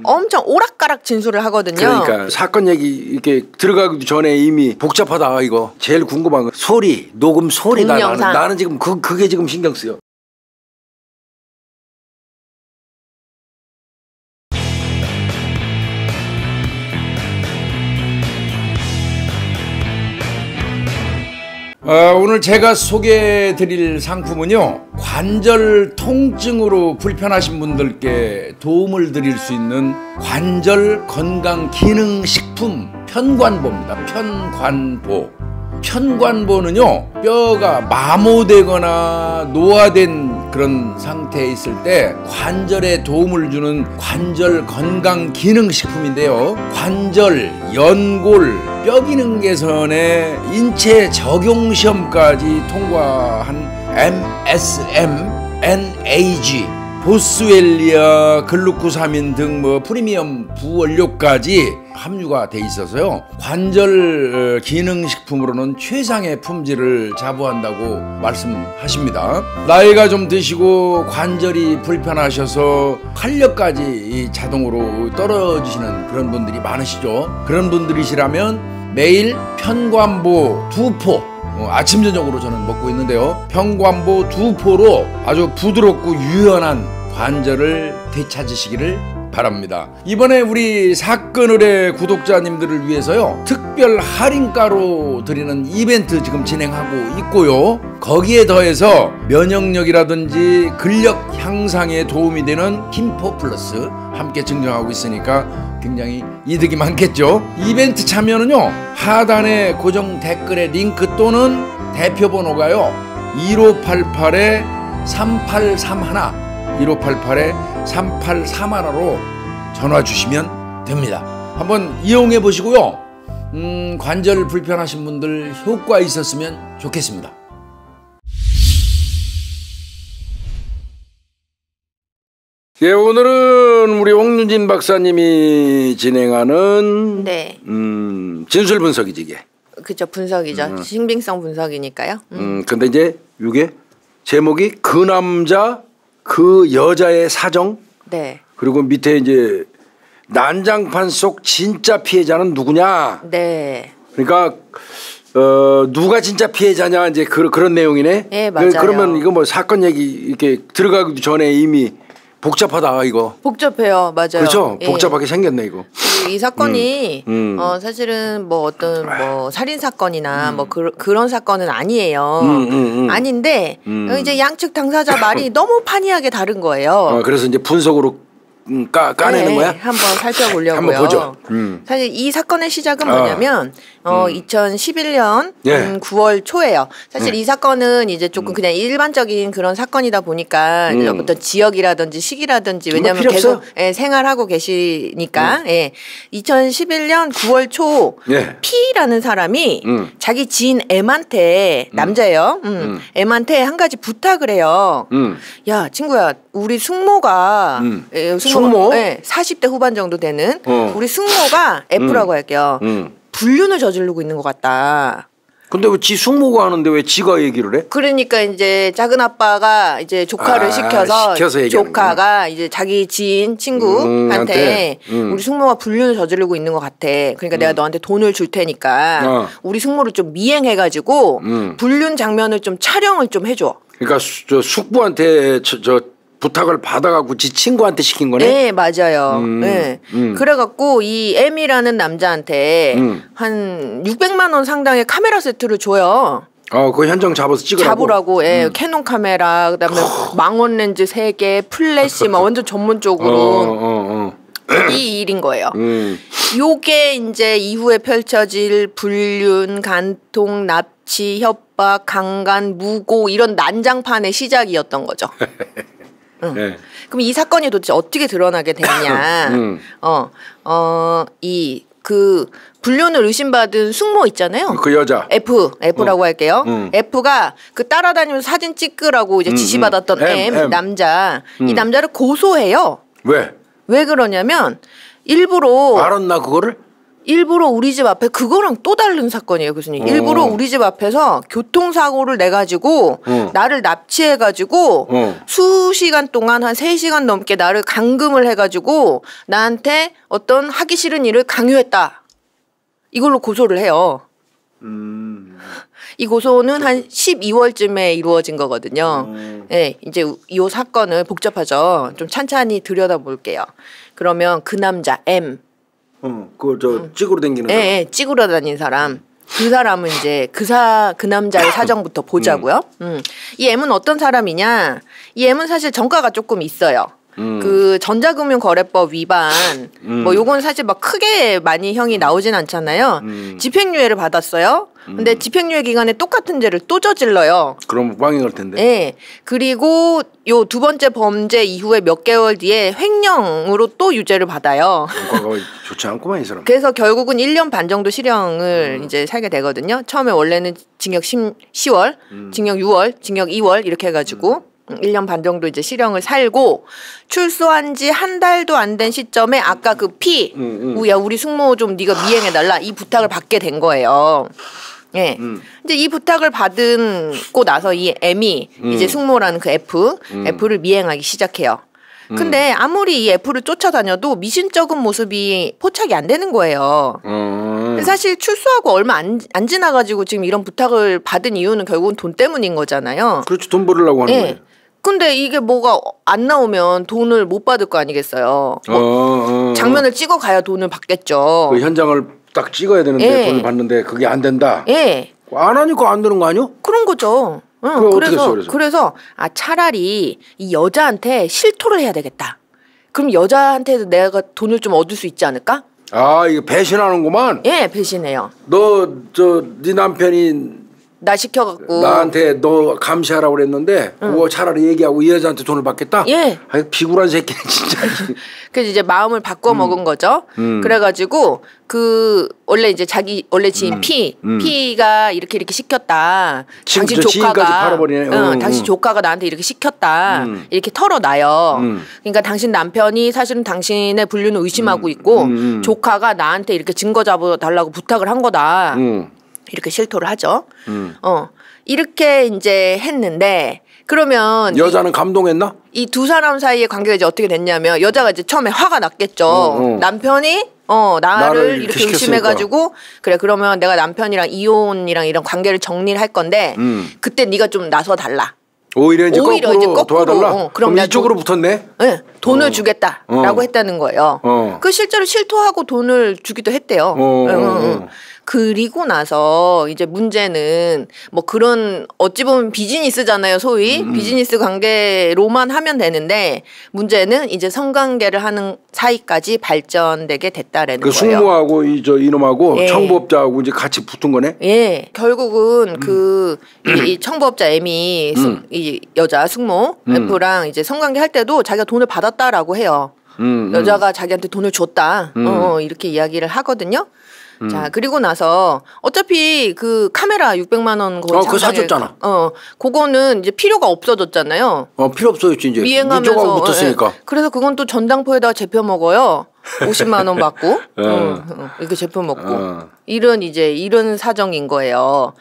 엄청 오락가락 진술을 하거든요. 그러니까 사건 얘기 이렇게 들어가기도 전에 이미 복잡하다 이거. 제일 궁금한 거 소리, 녹음 소리다. 나는 지금 그게 지금 신경 쓰여. 오늘 제가 소개해드릴 상품은요, 관절 통증으로 불편하신 분들께 도움을 드릴 수 있는 관절 건강기능식품 편관보입니다. 편관보. 편관보는요, 뼈가 마모되거나 노화된 그런 상태에 있을 때 관절에 도움을 주는 관절 건강기능식품인데요, 관절, 연골, 뼈 기능 개선에 인체 적용 시험까지 통과한 MSM, NAG, 보스웰리아, 글루코사민 등 프리미엄 부원료까지 함유가 돼 있어서요, 관절 기능식품으로는 최상의 품질을 자부한다고 말씀하십니다. 나이가 좀 드시고 관절이 불편하셔서 활력까지 자동으로 떨어지시는 그런 분들이 많으시죠. 그런 분들이시라면 매일 편관보 2포, 아침 저녁으로 저는 먹고 있는데요, 편관보 2포로 아주 부드럽고 유연한 관절을 되찾으시기를 바랍니다. 이번에 우리 사건을의 구독자님들을 위해서요, 특별 할인가로 드리는 이벤트 지금 진행하고 있고요, 거기에 더해서 면역력이라든지 근력 향상에 도움이 되는 힘포 플러스 함께 증정하고 있으니까 굉장히 이득이 많겠죠. 이벤트 참여는요, 하단에 고정 댓글에 링크 또는 대표번호가요 1588-3831 1588-3831로 전화 주시면 됩니다. 한번 이용해 보시고요, 관절 불편하신 분들 효과 있었으면 좋겠습니다. 예, 오늘은 우리 옥윤진 박사님이 진행하는 네. 진술 분석이지 이게. 그죠, 분석이죠. 신빙성 분석이니까요. 근데 이제 이게 제목이 그 남자 그 여자의 사정. 네. 그리고 밑에 이제 난장판 속 진짜 피해자는 누구냐. 네. 그러니까 누가 진짜 피해자냐 이제 그런 내용이네. 네, 맞아요. 그러면 이거 뭐 사건 얘기 이렇게 들어가기도 전에 이미 복잡하다 이거. 복잡해요, 맞아요. 그렇죠. 예. 복잡하게 생겼네 이거. 이 사건이 사실은 뭐 어떤 뭐 살인 사건이나 뭐 그런 사건은 아니에요. 아닌데 이제 양측 당사자 말이 너무 판이하게 다른 거예요. 그래서 이제 분석으로 까내는 네, 거야? 한번 살펴보려고요. 한번 보죠. 사실 이 사건의 시작은 뭐냐면 2011년 예. 9월 초예요. 사실 이 사건은 이제 조금 그냥 일반적인 그런 사건이니까 어떤 지역이라든지 시기라든지 왜냐하면 계속 생활하고 계시니까 2011년 9월 초 예. P라는 사람이 자기 지인 M한테 남자예요. M한테 한 가지 부탁을 해요. 야 친구야, 우리 숙모가 숙모? 네, 40대 후반 정도 되는 우리 숙모가 F라고 할게요. 불륜을 저지르고 있는 것 같다. 근데 왜 지 숙모가 하는데 왜 지가 얘기를 해? 그러니까 이제 작은 아빠가 이제 조카를 시켜서 조카가 이제 자기 지인 친구한테 우리 숙모가 불륜을 저지르고 있는 것 같아. 그러니까 내가 너한테 돈을 줄 테니까 우리 숙모를 좀 미행해가지고 불륜 장면을 좀 촬영을 좀 해줘. 그러니까 저 숙부한테 저 부탁을 받아갖고 지 친구한테 시킨 거네? 네, 맞아요. 네. 그래갖고 이 M이라는 남자한테 한 600만 원 상당의 카메라 세트를 줘요. 그 현장 잡아서 잡으라고. 캐논 카메라, 그다음에 망원 렌즈 3개, 플래시, 막 완전 전문적으로. 이 일인 거예요. 요게 이제 이후에 펼쳐질 불륜, 간통, 납치, 협박, 강간, 무고 이런 난장판의 시작이었던 거죠. 네. 그럼 이 사건이 도대체 어떻게 드러나게 됐냐? 그 불륜을 의심받은 숙모 있잖아요. 그 여자. F라고 할게요. F가 그 따라다니면서 사진 찍으라고 이제 지시받았던 M 남자. 이 남자를 고소해요. 왜? 왜 그러냐면 일부러 알았나 그거를? 일부러 우리 집 앞에 그거랑 또 다른 사건이에요, 교수님. 일부러 우리 집 앞에서 교통사고를 내가지고 나를 납치해가지고 수시간 동안 한 3시간 넘게 나를 감금을 해가지고 나한테 어떤 하기 싫은 일을 강요했다. 이걸로 고소를 해요. 이 고소는 한 12월쯤에 이루어진 거거든요. 네, 이제 이 사건을 복잡하죠. 좀 찬찬히 들여다볼게요. 그러면 그 남자 M. 그 찍으러 다니는 사람. 네, 찍으러 다니는 사람. 그 사람은 이제 그 남자의 사정부터 보자고요. 이 M은 어떤 사람이냐? 이 M은 사실 전과가 조금 있어요. 그 전자금융거래법 위반 뭐 요건 사실 막 크게 많이 형이 나오진 않잖아요. 집행유예를 받았어요. 근데 집행유예 기간에 똑같은 죄를 또 저질러요. 그럼 빵이 갈 텐데. 네. 그리고 요 두 번째 범죄 이후에 몇 개월 뒤에 횡령으로 또 유죄를 받아요. 좋지 않구만 이 사람. 그래서 결국은 1년 반 정도 실형을 이제 살게 되거든요. 처음에 원래는 징역 10월, 징역 6월, 징역 2월 이렇게 해가지고 1년 반 정도 이제 실형을 살고 출소한 지 한 달도 안 된 시점에 아까 그 P, 야 우리 숙모 좀 네가 미행해달라 이 부탁을 받게 된 거예요. 예. 이제 이 부탁을 받고 나서 이 M이 이제 숙모라는 그 F를 미행하기 시작해요. 근데 아무리 이 F를 쫓아다녀도 미심쩍은 모습이 포착이 안 되는 거예요. 사실 출소하고 얼마 안 지나가지고 지금 이런 부탁을 받은 이유는 결국은 돈 때문인 거잖아요. 그렇지, 돈 벌으려고 하는 거예요. 근데 이게 뭐가 안 나오면 돈을 못 받을 거 아니겠어요. 장면을 찍어 가야 돈을 받겠죠. 그 현장을 딱 찍어야 되는데 돈을 받는데 그게 안 된다. 안 하니까 안 되는 거 아니요? 그런 거죠. 그래서 차라리 이 여자한테 실토를 해야 되겠다. 그럼 여자한테도 내가 돈을 좀 얻을 수 있지 않을까? 이거 배신하는구만. 예, 배신해요. 네 남편이 나 시켜갖고 나한테 너 감시하라고 그랬는데 그거 차라리 얘기하고 이 여자한테 돈을 받겠다? 예. 비굴한 새끼네 진짜. 그래서 이제 마음을 바꿔 먹은 거죠. 그래가지고 그 원래 이제 자기 원래 지인 P가 이렇게 시켰다. 당신 조카가 당신 조카가 나한테 이렇게 시켰다. 이렇게 털어놔요. 그러니까 당신 남편이 사실은 당신의 불륜을 의심하고 있고 조카가 나한테 이렇게 증거 잡아달라고 부탁을 한 거다. 이렇게 실토를 하죠. 이렇게 이제 했는데 그러면 여자는 감동했나? 이 두 사람 사이의 관계가 이제 어떻게 됐냐면 여자가 이제 처음에 화가 났겠죠. 남편이 나를 이렇게 의심해가지고 그래 그러면 내가 남편이랑 이혼이랑 이런 관계를 정리를 할 건데 그때 네가 좀 나서 달라. 오히려 이제 거꾸로 도와달라. 그럼 이쪽으로 붙었네. 네, 돈을 주겠다라고 했다는 거예요. 그 실제로 실토하고 돈을 주기도 했대요. 그리고 나서 이제 문제는 뭐 그런 어찌 보면 비즈니스잖아요, 소위 비즈니스 관계로만 하면 되는데 문제는 이제 성관계를 하는 사이까지 발전되게 됐다라는 거예요. 숙모하고 이놈하고 청부업자하고 이제 같이 붙은 거네. 예, 결국은 이 청부업자 M이 이 여자 숙모 F랑 이제 성관계 할 때도 자기가 돈을 받았다라고 해요. 여자가 자기한테 돈을 줬다. 이렇게 이야기를 하거든요. 자, 그리고 나서 어차피 그 카메라 600만 원 그거 사줬잖아. 그거는 이제 필요가 없어졌잖아요. 필요 없어졌지 이제. 미행하면서 붙었으니까. 그래서 그건 또 전당포에다가 재펴 먹어요. 50만 원 받고 이렇게 재펴 먹고 이런 사정인 거예요.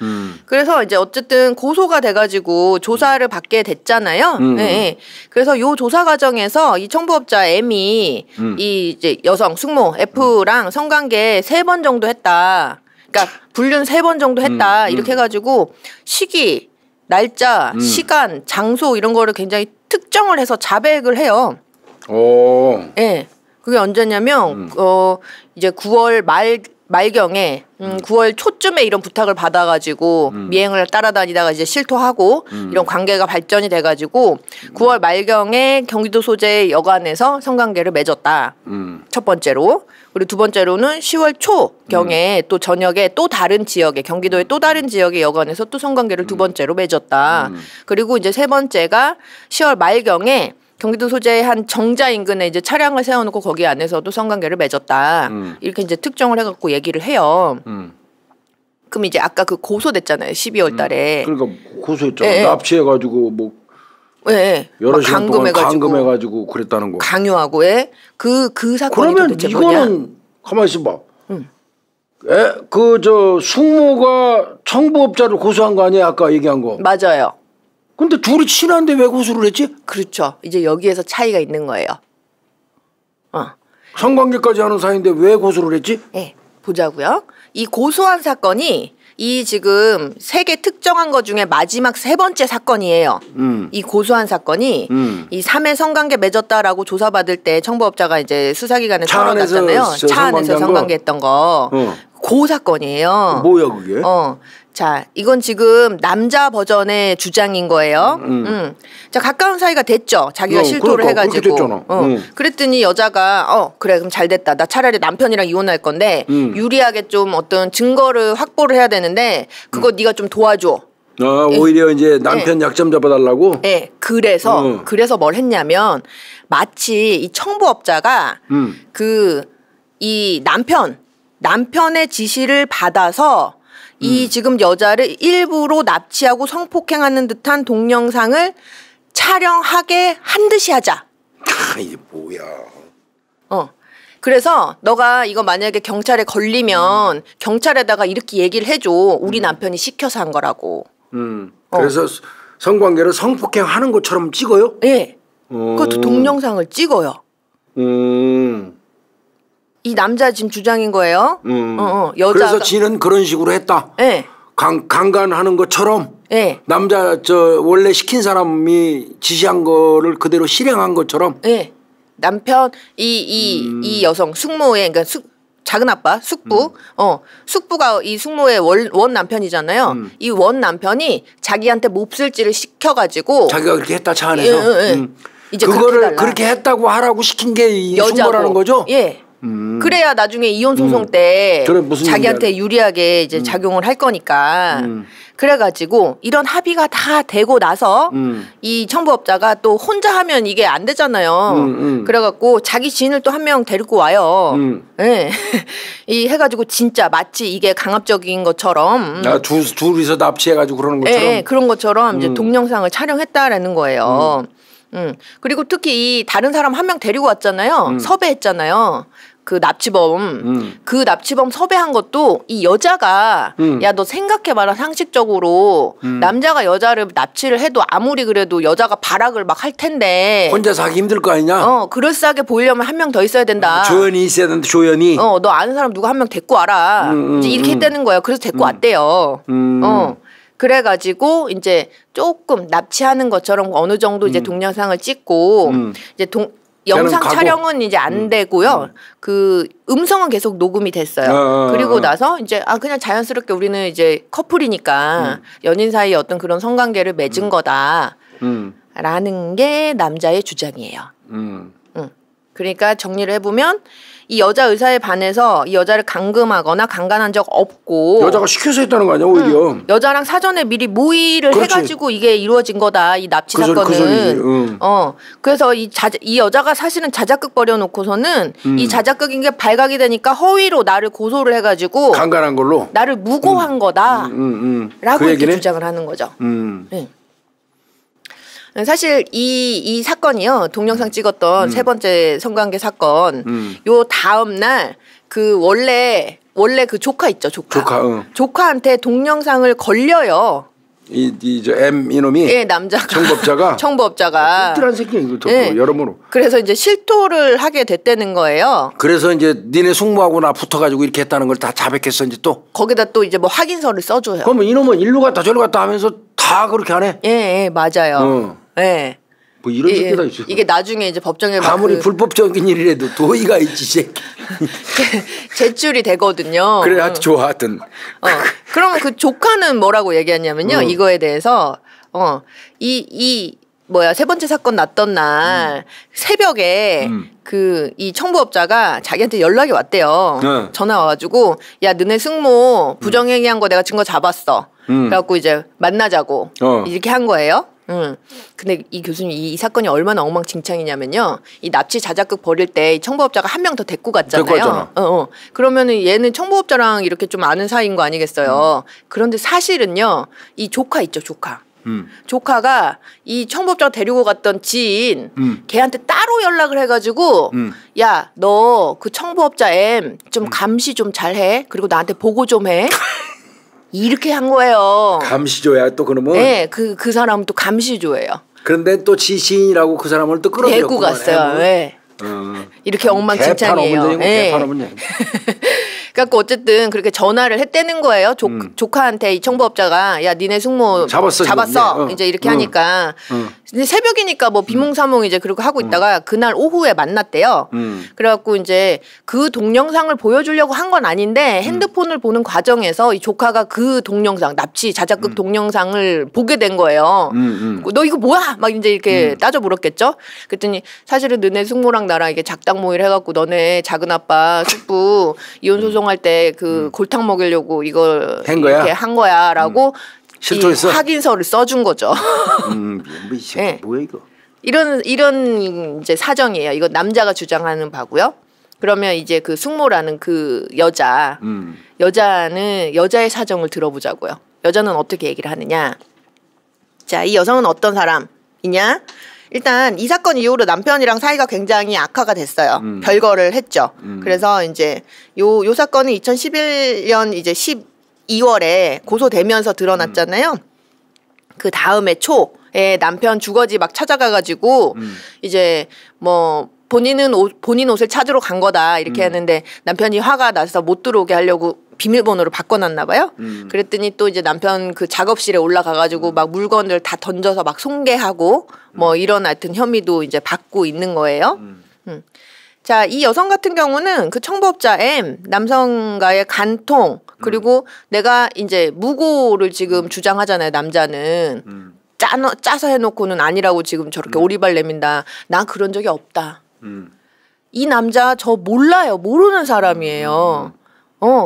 그래서 이제 어쨌든 고소가 돼가지고 조사를 받게 됐잖아요. 네. 그래서 요 조사 과정에서 이 청부업자 M이 이 이제 여성 숙모 F랑 성관계 3번 정도 했다. 그러니까 불륜 3번 정도 했다. 이렇게 해가지고 시기, 날짜, 시간, 장소 이런 거를 굉장히 특정을 해서 자백을 해요. 네. 그게 언제냐면 이제 9월 말경에 9월 초쯤에 이런 부탁을 받아가지고 미행을 따라다니다가 이제 실토하고 이런 관계가 발전이 돼가지고 9월 말경에 경기도 소재의 여관에서 성관계를 맺었다. 첫 번째로. 그리고 두 번째로는 10월 초경에 또 저녁에 또 다른 지역에 경기도의 또 다른 지역의 여관에서 또 성관계를 두 번째로 맺었다. 그리고 이제 세 번째가 10월 말경에 경기도 소재의 한 정자 인근에 이제 차량을 세워놓고 거기 안에서도 성관계를 맺었다. 이렇게 이제 특정을 해갖고 얘기를 해요. 그럼 이제 아까 그 고소됐잖아요. 12월 달에. 그러니까 고소했잖아. 납치해가지고 뭐 여러 시간 동안 감금해가지고 그랬다는 거. 강요하고 그 사건이 그러면 도대체 이거는 뭐냐? 가만히 있어봐. 숙모가 청부업자를 고소한 거 아니야? 아까 얘기한 거. 맞아요. 근데 둘이 친한데 왜 고소를 했지? 그렇죠. 이제 여기에서 차이가 있는 거예요. 성관계까지 하는 사이인데 왜 고소를 했지? 네, 보자고요. 이 고소한 사건이 이 지금 3개 특정한 것 중에 마지막 3번째 사건이에요. 이 고소한 사건이 이 3회 성관계 맺었다라고 조사받을 때 청부업자가 이제 수사기관에 털어놨잖아요. 차 안에서 성관계했던 거. 그 사건이에요. 뭐야 그게? 자, 이건 지금 남자 버전의 주장인 거예요. 자, 가까운 사이가 됐죠. 자기가 실토를 해가지고. 그랬더니 여자가 그래 그럼 잘 됐다. 나 차라리 남편이랑 이혼할 건데 유리하게 좀 어떤 증거를 확보를 해야 되는데 그거 네가 좀 도와줘. 오히려 이제 남편 약점 잡아달라고? 네. 그래서 뭘 했냐면 마치 이 청부업자가 이 남편의 지시를 받아서 이 지금 여자를 일부러 납치하고 성폭행하는 듯한 동영상을 촬영하게 한 듯이 하자. 이게 뭐야. 그래서 너가 이거 만약에 경찰에 걸리면 경찰에다가 이렇게 얘기를 해줘. 우리 남편이 시켜서 한 거라고. 그래서 성관계를 성폭행하는 것처럼 찍어요? 네. 그것도 동영상을 찍어요. 이 남자 지금 주장인 거예요. 여자가. 그래서 지는 그런 식으로 했다. 네. 강간하는 것처럼. 네. 남자 원래 시킨 사람이 지시한 거를 그대로 실행한 것처럼. 네. 남편 이 여성 숙모의 그러니까 작은 아빠 숙부. 숙부가 이 숙모의 원 남편이잖아요. 이 원 남편이 자기한테 몹쓸지를 시켜가지고. 자기가 그렇게 했다 차 안에서. 이제 그거를 그렇게 했다고 하라고 시킨 게 이 숙모라는 거죠? 예. 그래야 나중에 이혼 소송 때 자기한테 유리하게 이제 작용을 할 거니까. 그래가지고 이런 합의가 다 되고 나서 이 청부업자가 또 혼자 하면 이게 안 되잖아요. 그래갖고 자기 지인을 또 한 명 데리고 와요. 네. 이 해가지고 진짜 마치 이게 강압적인 것처럼. 둘이서 납치해가지고 그러는 것처럼. 네, 그런 것처럼 이제 동영상을 촬영했다라는 거예요. 그리고 특히 이 다른 사람 한 명 데리고 왔잖아요. 섭외했잖아요. 그 납치범. 그 납치범 섭외한 것도 이 여자가 야, 너 생각해봐라 상식적으로 남자가 여자를 납치를 해도 아무리 그래도 여자가 발악을 막 할 텐데 혼자서 하기 힘들 거 아니냐? 그럴싸하게 보이려면 한 명 더 있어야 된다. 조연이 있어야 된다. 조연이. 너 아는 사람 누구 한 명 데리고 와라. 이제 이렇게 했다는 거예요. 그래서 데리고 왔대요. 그래가지고 이제 조금 납치하는 것처럼 어느 정도 이제 동영상을 찍고 이제 영상 촬영은 이제 안 되고요. 그 음성은 계속 녹음이 됐어요. 그리고 나서 이제 그냥 자연스럽게 우리는 이제 커플이니까 연인 사이에 어떤 그런 성관계를 맺은 거다라는 게 남자의 주장이에요. 그러니까 정리를 해보면 이 여자 의사에 반해서 이 여자를 감금하거나 강간한 적 없고 여자가 시켜서 했다는 거 아니야 오히려. 여자랑 사전에 미리 모의를 해가지고 이게 이루어진 거다 이 납치 사건은. 그래서 이 여자가 사실은 자작극 벌여놓고서는 이 자작극인 게 발각이 되니까 허위로 나를 고소를 해가지고 강간한 걸로 나를 무고한 거다라고 그 이렇게 주장을 하는 거죠. 사실 이 사건이요 동영상 찍었던 3번째 성관계 사건 요 다음 날 그 원래 그 조카 있죠 조카한테 동영상을 걸려요. 이놈이 예 남자가 청부업자가 뜰뜰한 새끼 이거 여러모로. 그래서 이제 실토를 하게 됐다는 거예요. 그래서 이제 니네 숙모하고 나 붙어가지고 이렇게 했다는 걸 다 자백했어 이제 또. 거기다 또 이제 뭐 확인서를 써줘요. 그러면 이놈은 일로 갔다 저로 갔다 하면서 다 그렇게 하네. 예 맞아요. 예. 뭐 이런 새끼다 있어. 이게 나중에 이제 법정에 아무리 불법적인 일이라도 도의가 있지 새끼. 제출이 되거든요. 그래 아주 좋아 하여튼. 그러면 그 조카는 뭐라고 얘기했냐면요. 이거에 대해서 이 3번째 사건 났던 날 새벽에 이 청부업자가 자기한테 연락이 왔대요. 전화 와가지고 야 너네 숙모 부정행위한 거 내가 증거 잡았어. 그래갖고 이제 만나자고 이렇게 한 거예요. 근데 이 교수님 이 사건이 얼마나 엉망진창이냐면요. 이 납치 자작극 벌일 때 청부업자가 한 명 더 데리고 갔잖아요. 그러면은 얘는 청부업자랑 이렇게 좀 아는 사이인 거 아니겠어요. 그런데 사실은요. 이 조카 있죠 조카. 조카가 이 청부업자가 데리고 갔던 지인 걔한테 따로 연락을 해가지고 야, 너 그 청부업자 M 좀 감시 좀 잘해. 그리고 나한테 보고 좀 해. 이렇게 한 거예요. 감시조야 또 그러면? 네, 그 사람은 또 감시조예요. 그런데 또 지시인이라고 그 사람을 또 끌어들였구만. 데리고 갔어요. 네. 이렇게 엉망진창이에요. 개판어문제. 그래갖고 어쨌든 그렇게 전화를 했다는 거예요. 조카한테 이 청부업자가 야 니네 숙모 잡았어. 이제 이렇게 하니까 근데 새벽이니까 뭐 비몽사몽 이제 그러고 하고 있다가 그날 오후에 만났대요. 그래갖고 이제 그 동영상을 보여주려고 한 건 아닌데 핸드폰을 보는 과정에서 이 조카가 그 동영상 납치 자작극 동영상을 보게 된 거예요. 너 이거 뭐야? 막 이제 이렇게 따져 물었겠죠. 그랬더니 사실은 너네 숙모랑 나랑 이게 작당 모의를 해갖고 너네 작은 아빠 숙부 이혼 소송할 때 그 골탕 먹이려고 이걸 이렇게 한 거야라고. 실토했어? 확인서를 써준 거죠. 네. 뭐야 이거? 이런 이제 사정이에요. 이거 남자가 주장하는 바고요. 그러면 이제 그 숙모라는 그 여자는 여자의 사정을 들어보자고요. 여자는 어떻게 얘기를 하느냐? 자, 이 여성은 어떤 사람이냐? 일단 이 사건 이후로 남편이랑 사이가 굉장히 악화가 됐어요. 별거를 했죠. 그래서 이제 요 사건은 2011년 이제 12월에 고소되면서 드러났잖아요. 그 다음에 초에 남편 주거지 막 찾아가가지고 이제 뭐 본인 옷을 찾으러 간 거다 이렇게 했는데 남편이 화가 나서 못 들어오게 하려고 비밀번호를 바꿔놨나 봐요. 그랬더니 또 이제 남편 그 작업실에 올라가가지고 막 물건을 다 던져서 막 손괴하고 뭐 이런 하여튼 혐의도 이제 받고 있는 거예요. 자, 이 여성 같은 경우는 그 청부업자 M 남성과의 간통 그리고 내가 이제 무고를 지금 주장하잖아요. 남자는 짜서 해놓고는 아니라고 지금 저렇게 오리발 내민다. 난 그런 적이 없다. 이 남자 저 몰라요. 모르는 사람이에요.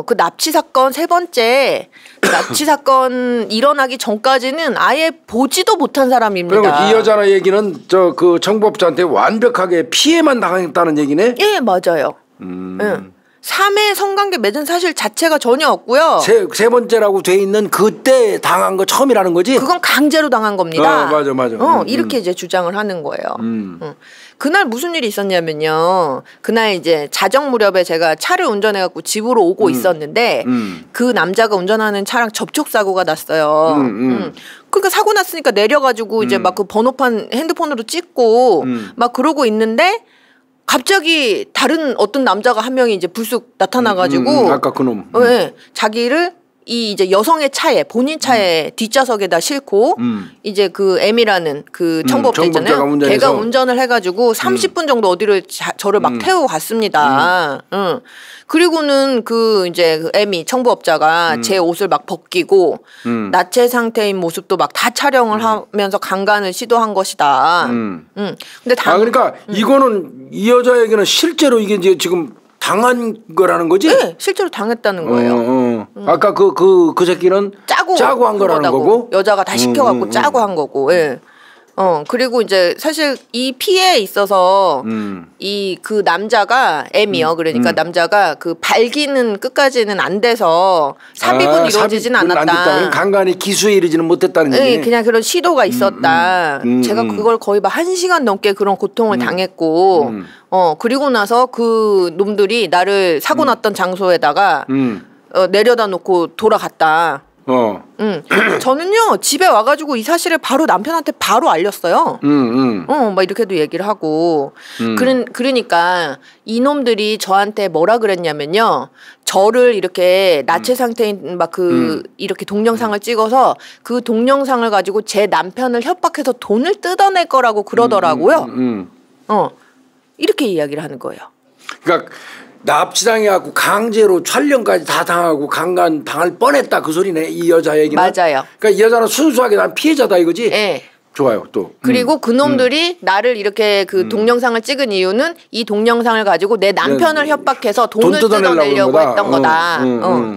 그 납치 사건 세 번째 납치 사건 일어나기 전까지는 아예 보지도 못한 사람입니다. 그럼 이 여자 얘기는 저 그 청부업자한테 완벽하게 피해만 당했다는 얘기네? 예, 맞아요. 3회 성관계 맺은 사실 자체가 전혀 없고요. 세 번째라고 돼 있는 그때 당한 거 처음이라는 거지? 그건 강제로 당한 겁니다. 맞아. 이렇게 이제 주장을 하는 거예요. 그날 무슨 일이 있었냐면요. 그날 이제 자정 무렵에 제가 차를 운전해갖고 집으로 오고 있었는데 그 남자가 운전하는 차랑 접촉사고가 났어요. 그러니까 사고 났으니까 내려가지고 이제 막 그 번호판 핸드폰으로 찍고 막 그러고 있는데 갑자기 다른 어떤 남자가 한 명이 이제 불쑥 나타나가지고 아까 그놈. 네, 자기를 이 이제 여성의 차에 본인 차에 뒷좌석에다 싣고 이제 그 M이라는 그 청부업자 있잖아요. 걔가 운전을 해가지고 30분 정도 어디를 저를 막 태우고 갔습니다. 그리고는 그 이제 그 M이 청부업자가 제 옷을 막 벗기고 나체 상태인 모습도 막 다 촬영을 하면서 강간을 시도한 것이다. 근데 그러니까 이거는 이 여자에게는 실제로 이게 이제 지금 당한 거라는 거지? 네, 실제로 당했다는 거예요. 아까 그 새끼는 짜고 한 거라는 거고 여자가 다 시켜갖고 짜고 한 거고. 예. 그리고 이제 사실 이 피해에 있어서 이 그 남자가 M이요. 그러니까 남자가 그 발기는 끝까지는 안 돼서 삽입은 이루어지진 않았다. 간간히 기수에 이르지는 못했다는 얘기네. 네, 그냥 그런 시도가 있었다. 제가 그걸 거의 막 1시간 넘게 그런 고통을 당했고 그리고 나서 그 놈들이 나를 사고 났던 장소에다가 내려다 놓고 돌아갔다. 저는요 집에 와가지고 이 사실을 바로 남편한테 바로 알렸어요. 막 이렇게도 얘기를 하고. 그러니까 이놈들이 저한테 뭐라 그랬냐면요. 저를 이렇게 나체 상태인 막 이렇게 동영상을 찍어서 그 동영상을 가지고 제 남편을 협박해서 돈을 뜯어낼 거라고 그러더라고요. 이렇게 이야기를 하는 거예요. 그러니까 납치당해갖고 강제로 촬영까지 다 당하고 강간 당할 뻔했다 그 소리네 이 여자 얘기는. 맞아요. 그러니까 이 여자는 순수하게 난 피해자다 이거지. 네. 좋아요 또. 그리고 그놈들이 나를 이렇게 그 동영상을 찍은 이유는 이 동영상을 가지고 내 남편을 협박해서 돈을 뜯어내려고 했던 거다.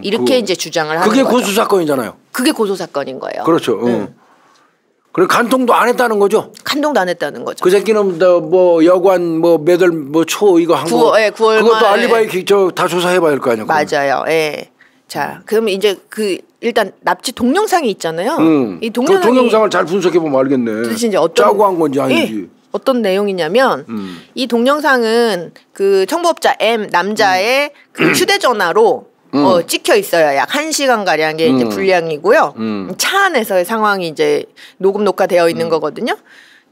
이렇게 이제 주장을 하는 거죠. 그게 고소 사건이잖아요. 그게 고소 사건인 거예요. 그렇죠. 그리고 간통도 안 했다는 거죠? 간통도 안 했다는 거죠. 그 새끼는 뭐 여관 뭐 몇 월 뭐 초 이거 한 거. 9월 그것도 알리바이 다 조사해봐야 할 거 아니야. 맞아요. 예. 자, 그럼 이제 그 일단 납치 동영상이 있잖아요. 이 그 동영상을 잘 분석해 보면 알겠네. 도대체 이제 짜고 한 건지 아닌지. 어떤 내용이냐면 이 동영상은 그 청부업자 M 남자의 그 휴대전화로 찍혀 있어요. 약 1시간 가량의 이제 분량이고요. 차 안에서의 상황이 이제 녹화되어 있는 거거든요.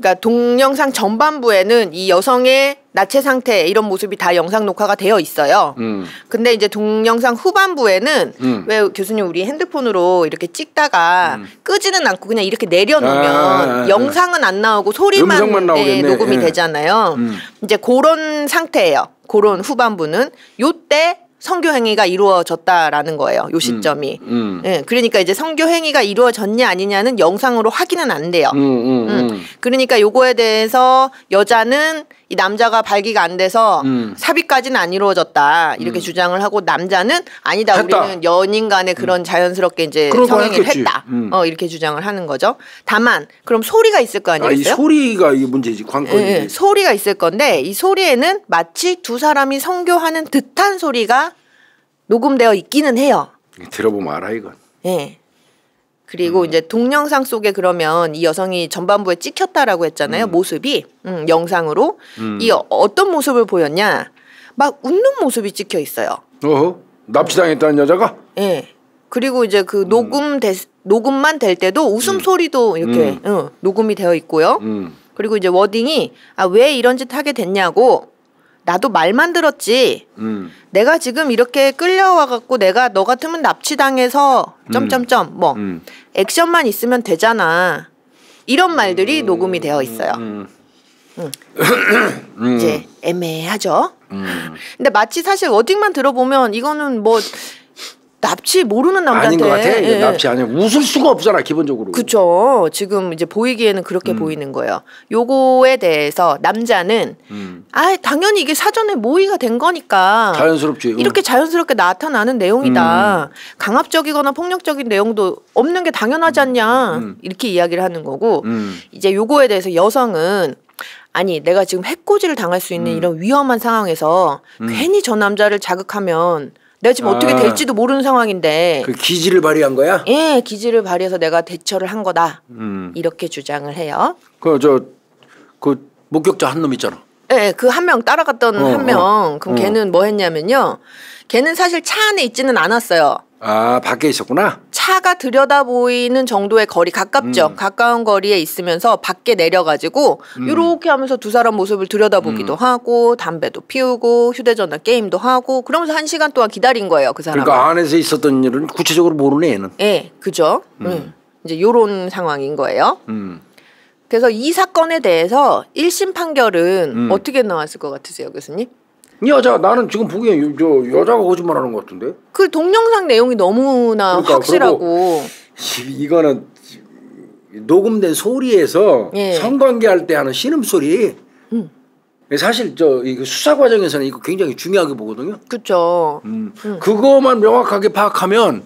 그러니까 동영상 전반부에는 이 여성의 나체 상태 이런 모습이 다 영상 녹화가 되어 있어요. 근데 이제 동영상 후반부에는 왜 교수님 우리 핸드폰으로 이렇게 찍다가 끄지는 않고 그냥 이렇게 내려놓으면 영상은 안 나오고 소리만 녹음이 되잖아요. 이제 그런 상태예요. 그런 후반부는 요때 성교행위가 이루어졌다라는 거예요. 요 시점이. 예, 그러니까 이제 성교행위가 이루어졌냐 아니냐는 영상으로 확인은 안 돼요. 그러니까 요거에 대해서 여자는 이 남자가 발기가 안 돼서 삽입까지는 안 이루어졌다 이렇게 주장을 하고 남자는 아니다 했다. 우리는 연인 간에 그런 자연스럽게 이제 성행위를 했다 이렇게 주장을 하는 거죠. 다만 그럼 소리가 있을 거 아니겠어요? 이 소리가 이게 문제지 관건이지. 네, 소리가 있을 건데 이 소리에는 마치 두 사람이 성교하는 듯한 소리가 녹음되어 있기는 해요. 들어보면 알아 이건. 네. 그리고 이제 동영상 속에 그러면 이 여성이 전반부에 찍혔다라고 했잖아요. 모습이 영상으로 이 어떤 모습을 보였냐? 막 웃는 모습이 찍혀 있어요. 납치당했다는 여자가? 네. 그리고 이제 그 녹음만 될 때도 웃음 소리도 이렇게 녹음이 되어 있고요. 그리고 이제 워딩이 왜 이런 짓 하게 됐냐고. 나도 말만 들었지. 내가 지금 이렇게 끌려와갖고 내가 너 같으면 납치당해서 뭐 액션만 있으면 되잖아. 이런 말들이 녹음이 되어 있어요. 이제 애매하죠. 근데 마치 사실 워딩만 들어보면 이거는 뭐 납치 모르는 남자한테 아닌 것 같아. 예. 납치 아니야. 웃을 수가 없잖아 기본적으로. 그렇죠. 지금 이제 보이기에는 그렇게 보이는 거예요. 요거에 대해서 남자는 당연히 이게 사전에 모의가 된 거니까 자연스럽지. 이렇게 자연스럽게 나타나는 내용이다. 강압적이거나 폭력적인 내용도 없는 게 당연하지 않냐 이렇게 이야기를 하는 거고 이제 요거에 대해서 여성은 아니 내가 지금 해코지를 당할 수 있는 이런 위험한 상황에서 괜히 저 남자를 자극하면 내가 지금 어떻게 될지도 모르는 상황인데 그 기지를 발휘한 거야? 예, 기지를 발휘해서 내가 대처를 한 거다. 이렇게 주장을 해요. 그 목격자 한 놈 있잖아. 예, 그 한 명 따라갔던 한 명. 그럼 걔는 뭐 했냐면요. 걔는 사실 차 안에 있지는 않았어요. 밖에 있었구나. 차가 들여다 보이는 정도의 거리 가깝죠. 가까운 거리에 있으면서 밖에 내려가지고 이렇게 하면서 두 사람 모습을 들여다보기도 하고 담배도 피우고 휴대전화 게임도 하고 그러면서 1시간 동안 기다린 거예요. 그 사람은. 그러니까 안에서 있었던 일은 구체적으로 모르네 얘는. 예, 그죠. 이제 요런 상황인 거예요. 그래서 이 사건에 대해서 1심 판결은 어떻게 나왔을 것 같으세요, 교수님? 나는 지금 보기엔 여자가 거짓말하는 것 같은데. 그 동영상 내용이 너무나 확실하고. 이거는 녹음된 소리에서 성관계할 때 하는 신음소리. 사실 이거 수사 과정에서는 이거 굉장히 중요하게 보거든요. 그렇죠. 그거만 명확하게 파악하면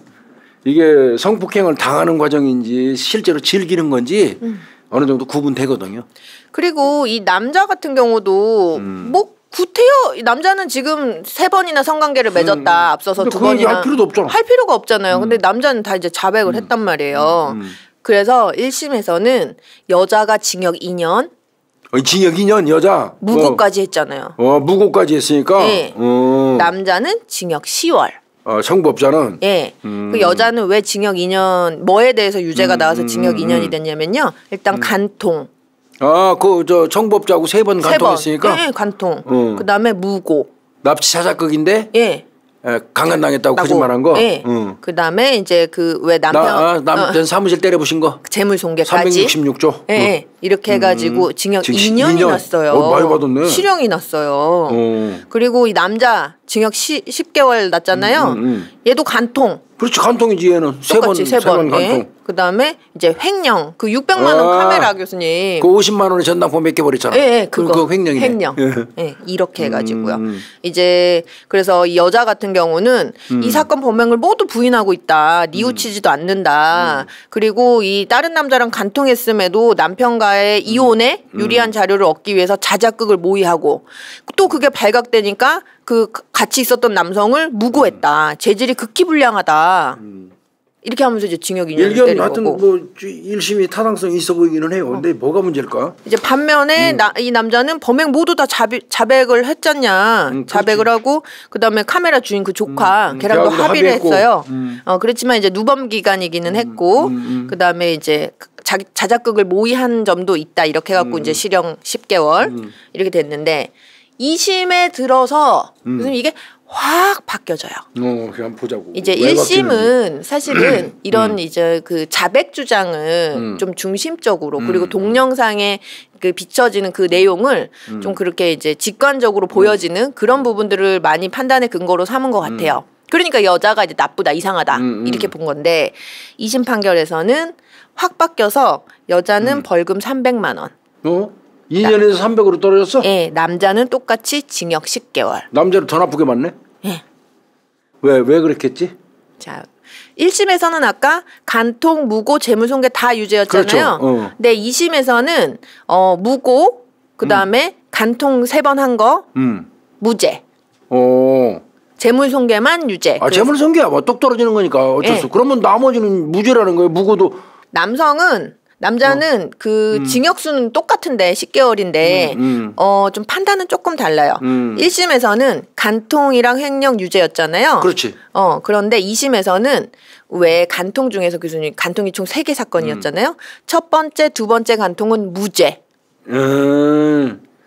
이게 성폭행을 당하는 과정인지 실제로 즐기는 건지 어느 정도 구분되거든요. 그리고 이 남자 같은 경우도 뭐 구태여 남자는 지금 3번이나 성관계를 맺었다. 앞서서 2번이나 할 필요도 없잖아. 할 필요가 없잖아요. 근데 남자는 다 이제 자백을 했단 말이에요. 그래서 1심에서는 여자가 징역 2년 징역 2년 여자 무고까지 했잖아요. 무고까지 했으니까 네. 남자는 징역 10월. 청부업자는 그 여자는 왜 징역 2년 뭐에 대해서 유죄가 나와서 징역 2년이 됐냐면요. 일단 간통. 청부업자하고 3번 간통했으니까. 네, 간통. 그다음에 무고. 납치 사사극인데. 예. 강간당했다고 거짓말한 거. 예. 그다음에 이제 그 왜 남편 사무실 때려부신 거. 재물손괴까지. 366조. 예. 이렇게 해가지고 징역 2년이 났어요. 많이 받았네. 실형이 났어요. 그리고 이 남자 징역 10개월 났잖아요. 얘도 간통. 그렇지 간통이지 얘는 똑같이 세 번 간통. 예. 그다음에 이제 횡령 그 600만 원 카메라 교수님. 그 50만 원에 전당포 몇 개 버렸잖아. 예, 그거 횡령이네. 횡령. 예, 이렇게 해가지고요. 이제 그래서 이 여자 같은 경우는 이 사건 범행을 모두 부인하고 있다. 뉘우치지도 않는다. 그리고 이 다른 남자랑 간통했음에도 남편과의 이혼에 유리한 자료를 얻기 위해서 자작극을 모의하고 또 그게 발각되니까 그 같이 있었던 남성을 무고했다. 재질이 극히 불량하다. 이렇게 하면서 이제 징역 2년을 때린 하여튼 거고. 뭐 1심이 타당성이 있어 보이기는 해요. 근데 뭐가 문제일까? 이제 반면에 이 남자는 범행 모두 다 자백을 했잖냐. 자백을 하고 그다음에 카메라 주인 그 조카 걔랑도 합의를 했어요. 그렇지만 이제 누범 기간이기는 했고 그다음에 이제 자작극을 모의한 점도 있다. 이렇게 해갖고 이제 실형 10개월 이렇게 됐는데 2심에 들어서 무슨 이게 확 바뀌어져요. 그냥 보자고. 이제 1심은 사실은 이런 이제 그 자백 주장을 좀 중심적으로 그리고 동영상에 그 비춰지는 그 내용을 좀 그렇게 이제 직관적으로 보여지는 그런 부분들을 많이 판단의 근거로 삼은 것 같아요. 그러니까 여자가 이제 나쁘다, 이상하다 이렇게 본 건데 2심 판결에서는 확 바뀌어서 여자는 벌금 300만 원. 2년에서 300으로 떨어졌어? 네, 남자는 똑같이 징역 10개월. 남자를 더 나쁘게 맞네? 네. 왜 그랬겠지? 자, 1심에서는 아까 간통, 무고, 재물손괴 다 유죄였잖아요. 그렇죠. 근데 2심에서는 무고, 그다음에 간통 3번 한 거 무죄. 재물손괴만 유죄. 재물손괴야 뭐 똑 떨어지는 거니까 어쩔 수. 그러면 나머지는 무죄라는 거예요. 무고도. 남자는 그 징역수는 똑같은데 10개월인데 좀 판단은 조금 달라요. 1심에서는 간통이랑 횡령 유죄였잖아요. 그렇지. 그런데 2심에서는 왜 간통 중에서 교수님 간통이 총 3개 사건이었잖아요. 첫 번째, 두 번째 간통은 무죄.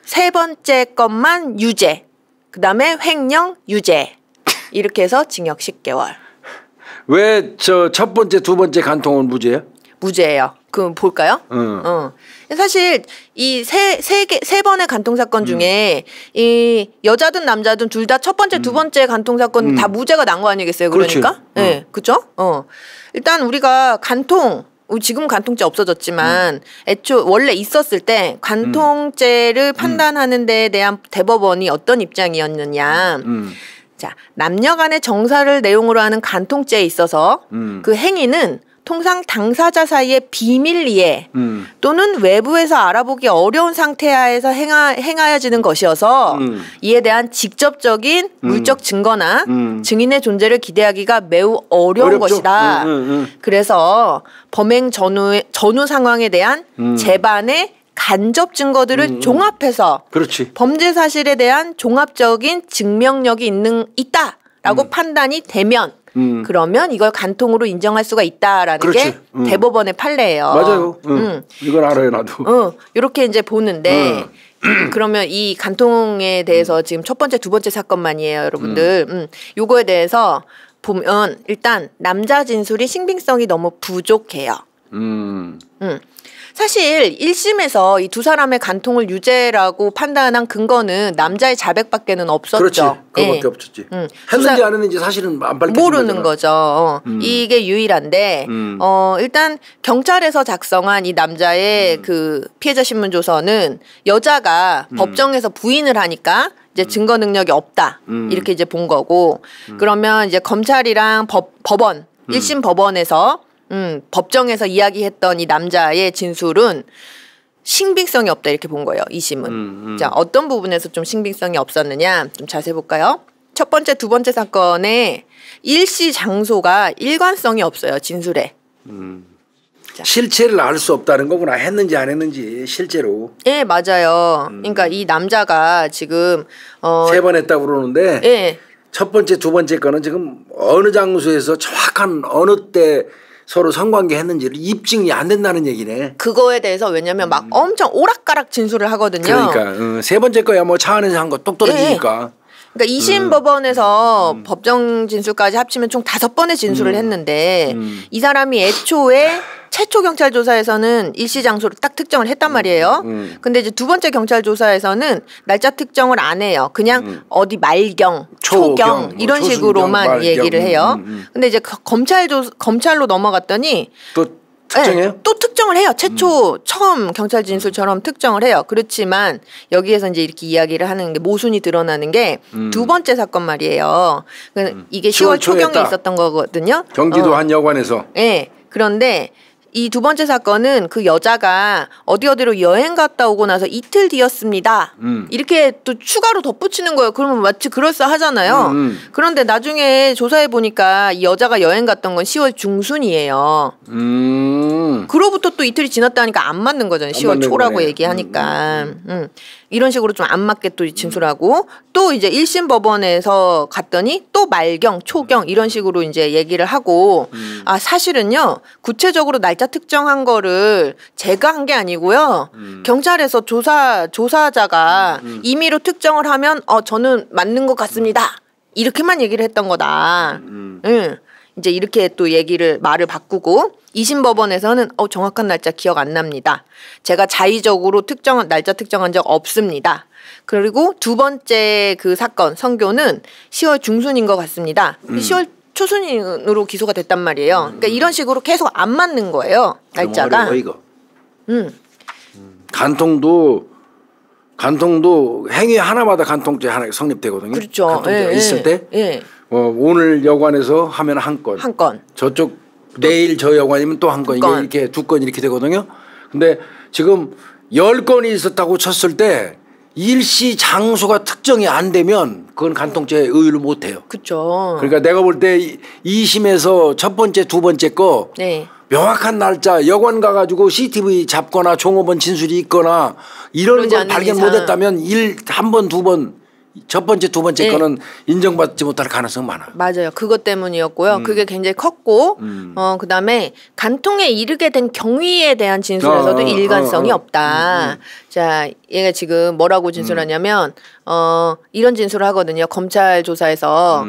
세 번째 것만 유죄. 그다음에 횡령 유죄. 이렇게 해서 징역 10개월. 왜 첫 번째, 두 번째 간통은 무죄야? 무죄예요. 그럼 볼까요? 사실 이 세 번의 간통 사건 중에 이 여자든 남자든 둘 다 첫 번째, 두 번째 간통 사건 다 무죄가 난 거 아니겠어요? 그러니까, 네, 그렇죠? 일단 우리가 간통 지금 간통죄 없어졌지만 원래 있었을 때 간통죄를 판단하는 데에 대한 대법원이 어떤 입장이었느냐. 자, 남녀 간의 정사를 내용으로 하는 간통죄에 있어서 그 행위는 통상 당사자 사이의 비밀 이해 또는 외부에서 알아보기 어려운 상태하에서 행하여지는 것이어서 이에 대한 직접적인 물적 증거나 증인의 존재를 기대하기가 매우 어려운 것이다. 그래서 범행 전후 상황에 대한 재반의 간접 증거들을 종합해서 그렇지. 범죄 사실에 대한 종합적인 증명력이 있다라고 판단이 되면 그러면 이걸 간통으로 인정할 수가 있다라는 그렇지. 게 대법원의 판례예요. 맞아요. 이건 알아요 나도. 이렇게 이제 보는데 그러면 이 간통에 대해서 지금 첫 번째, 두 번째 사건만이에요, 여러분들. 요거에 대해서 보면 일단 남자 진술이 신빙성이 너무 부족해요. 사실 1심에서 이 두 사람의 간통을 유죄라고 판단한 근거는 남자의 자백밖에는 없었죠. 그렇지. 그거밖에 없었지. 했는지 안 했는지 사실은 안 밝혀진 모르는 거죠. 이게 유일한데 일단 경찰에서 작성한 이 남자의 그 피해자 신문 조서는 여자가 법정에서 부인을 하니까 이제 증거 능력이 없다. 이렇게 이제 본 거고 그러면 이제 검찰이랑 법원 1심 법원에서 법정에서 이야기했던 이 남자의 진술은 신빙성이 없다 이렇게 본 거예요. 2심은. 자, 어떤 부분에서 좀 신빙성이 없었느냐 좀 자세히 볼까요? 첫 번째, 두 번째 사건의 일시 장소가 일관성이 없어요. 진술에. 실체를 알 수 없다는 거구나. 했는지 안 했는지 실제로. 네, 맞아요. 그러니까 이 남자가 지금 3번 했다고 그러는데 네. 첫 번째, 두 번째 거는 지금 어느 장소에서 정확한 어느 때 서로 성관계 했는지를 입증이 안 된다는 얘기네. 그거에 대해서 왜냐면 막 엄청 오락가락 진술을 하거든요. 그러니까 세 번째 거야 뭐 차 안에서 한 거 똑 떨어지니까. 그러니까 2심 법원에서 법정 진술까지 합치면 총 5번의 진술을 했는데 이 사람이 애초에 최초 경찰 조사에서는 일시 장소를 딱 특정을 했단 말이에요. 근데 이제 두 번째 경찰 조사에서는 날짜 특정을 안 해요. 그냥 어디 말경, 초경 이런 식으로만 말경, 얘기를 해요. 근데 이제 검찰로 넘어갔더니 또 특정해요? 네, 또 특정을 해요. 최초 처음 경찰 진술처럼 특정을 해요. 그렇지만 여기에서 이제 이렇게 이야기를 하는 게 모순이 드러나는 게 두 번째 사건 말이에요. 이게 10월 초경에 있었던 거거든요. 경기도 한 여관에서. 네. 그런데 이 두 번째 사건은 그 여자가 어디로 여행 갔다 오고 나서 이틀 뒤였습니다. 이렇게 또 추가로 덧붙이는 거예요. 그러면 마치 그럴싸하잖아요. 그런데 나중에 조사해 보니까 이 여자가 여행 갔던 건 10월 중순이에요. 그로부터 또 이틀이 지났다니까 안 맞는 거잖아요. 10월 초라고 거네. 얘기하니까. 이런 식으로 좀 안 맞게 또 진술하고 또 이제 1심 법원에서 갔더니 또 말경, 초경 이런 식으로 이제 얘기를 하고 아 사실은요 구체적으로 날짜 특정한 거를 제가 한 게 아니고요 경찰에서 조사자가 임의로 특정을 하면 저는 맞는 것 같습니다 이렇게만 얘기를 했던 거다. 이제 이렇게 또 말을 바꾸고 2심 법원에서는 정확한 날짜 기억 안 납니다. 제가 자의적으로 날짜 특정한 적 없습니다. 그리고 두 번째 그 사건 선교는 10월 중순인 것 같습니다. 10월 초순으로 기소가 됐단 말이에요. 그러니까 이런 식으로 계속 안 맞는 거예요. 날짜가. 어려워, 이거. 간통도 행위 하나마다 간통죄 하나 성립되거든요. 그렇죠. 간통죄가 있을 때 오늘 여관에서 하면 한 건. 저쪽 내일 저 여관이면 또 한 건. 이게 이렇게 두 건 이렇게 되거든요. 근데 지금 10건이 있었다고 쳤을 때 일시 장소가 특정이 안 되면 그건 간통죄 의유를 못 해요. 그렇죠. 그러니까 내가 볼 때 2심에서 첫 번째, 두 번째 거 명확한 날짜 여관 가가지고 CCTV 잡거나 종업원 진술이 있거나 이런 걸 발견 못했다면 한 번, 두 번 첫 번째, 두 번째 거는 인정받지 못할 가능성이 많아요. 맞아요. 그것 때문이었고요. 그게 굉장히 컸고 그다음에 간통에 이르게 된 경위에 대한 진술에서도 일관성이 없다. 자, 얘가 지금 뭐라고 진술하냐면 이런 진술을 하거든요. 검찰 조사에서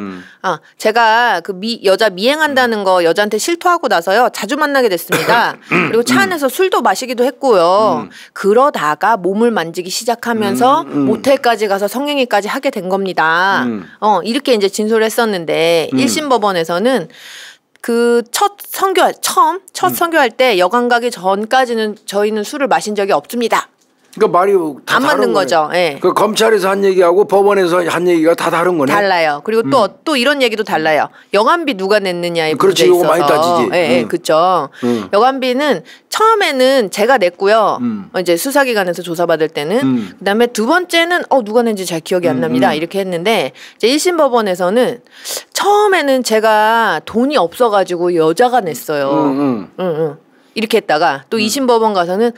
제가 그 여자 미행한다는 거 여자한테 실토하고 나서요. 자주 만나게 됐습니다. 그리고 차 안에서 술도 마시기도 했고요. 그러다가 몸을 만지기 시작하면서 모텔까지 가서 성행위까지 하게 된 겁니다. 이렇게 이제 진술을 했었는데 1심 법원에서는 그 첫 선교할 때 여관 가기 전까지는 저희는 술을 마신 적이 없습니다. 그러니까 말이 다 안 맞는 거죠. 예. 그 검찰에서 한 얘기하고 법원에서 한 얘기가 다 다른 거네. 달라요. 그리고 또 이런 얘기도 달라요. 여관비 누가 냈느냐에 문제 있어서. 그렇지. 이거 많이 따지지. 예, 그렇죠. 여관비는 처음에는 제가 냈고요. 이제 수사기관에서 조사받을 때는 그다음에 두 번째는 누가 냈는지 잘 기억이 안 납니다. 이렇게 했는데 이제 1심 법원에서는 처음에는 제가 돈이 없어가지고 여자가 냈어요. 이렇게 했다가 또 2심 법원 가서는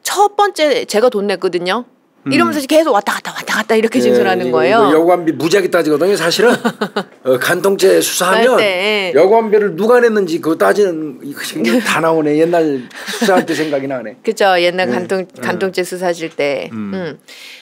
첫 번째 제가 돈 냈거든요. 이러면서 계속 왔다 갔다 이렇게 진술하는 거예요. 여관비 무지하게 따지거든요. 사실은 간통죄 수사하면 여관비를 누가 냈는지 그거 따지는 다 나오네. 옛날 수사할 때 생각이 나네. 그렇죠. 옛날 간통죄 수사하실 때.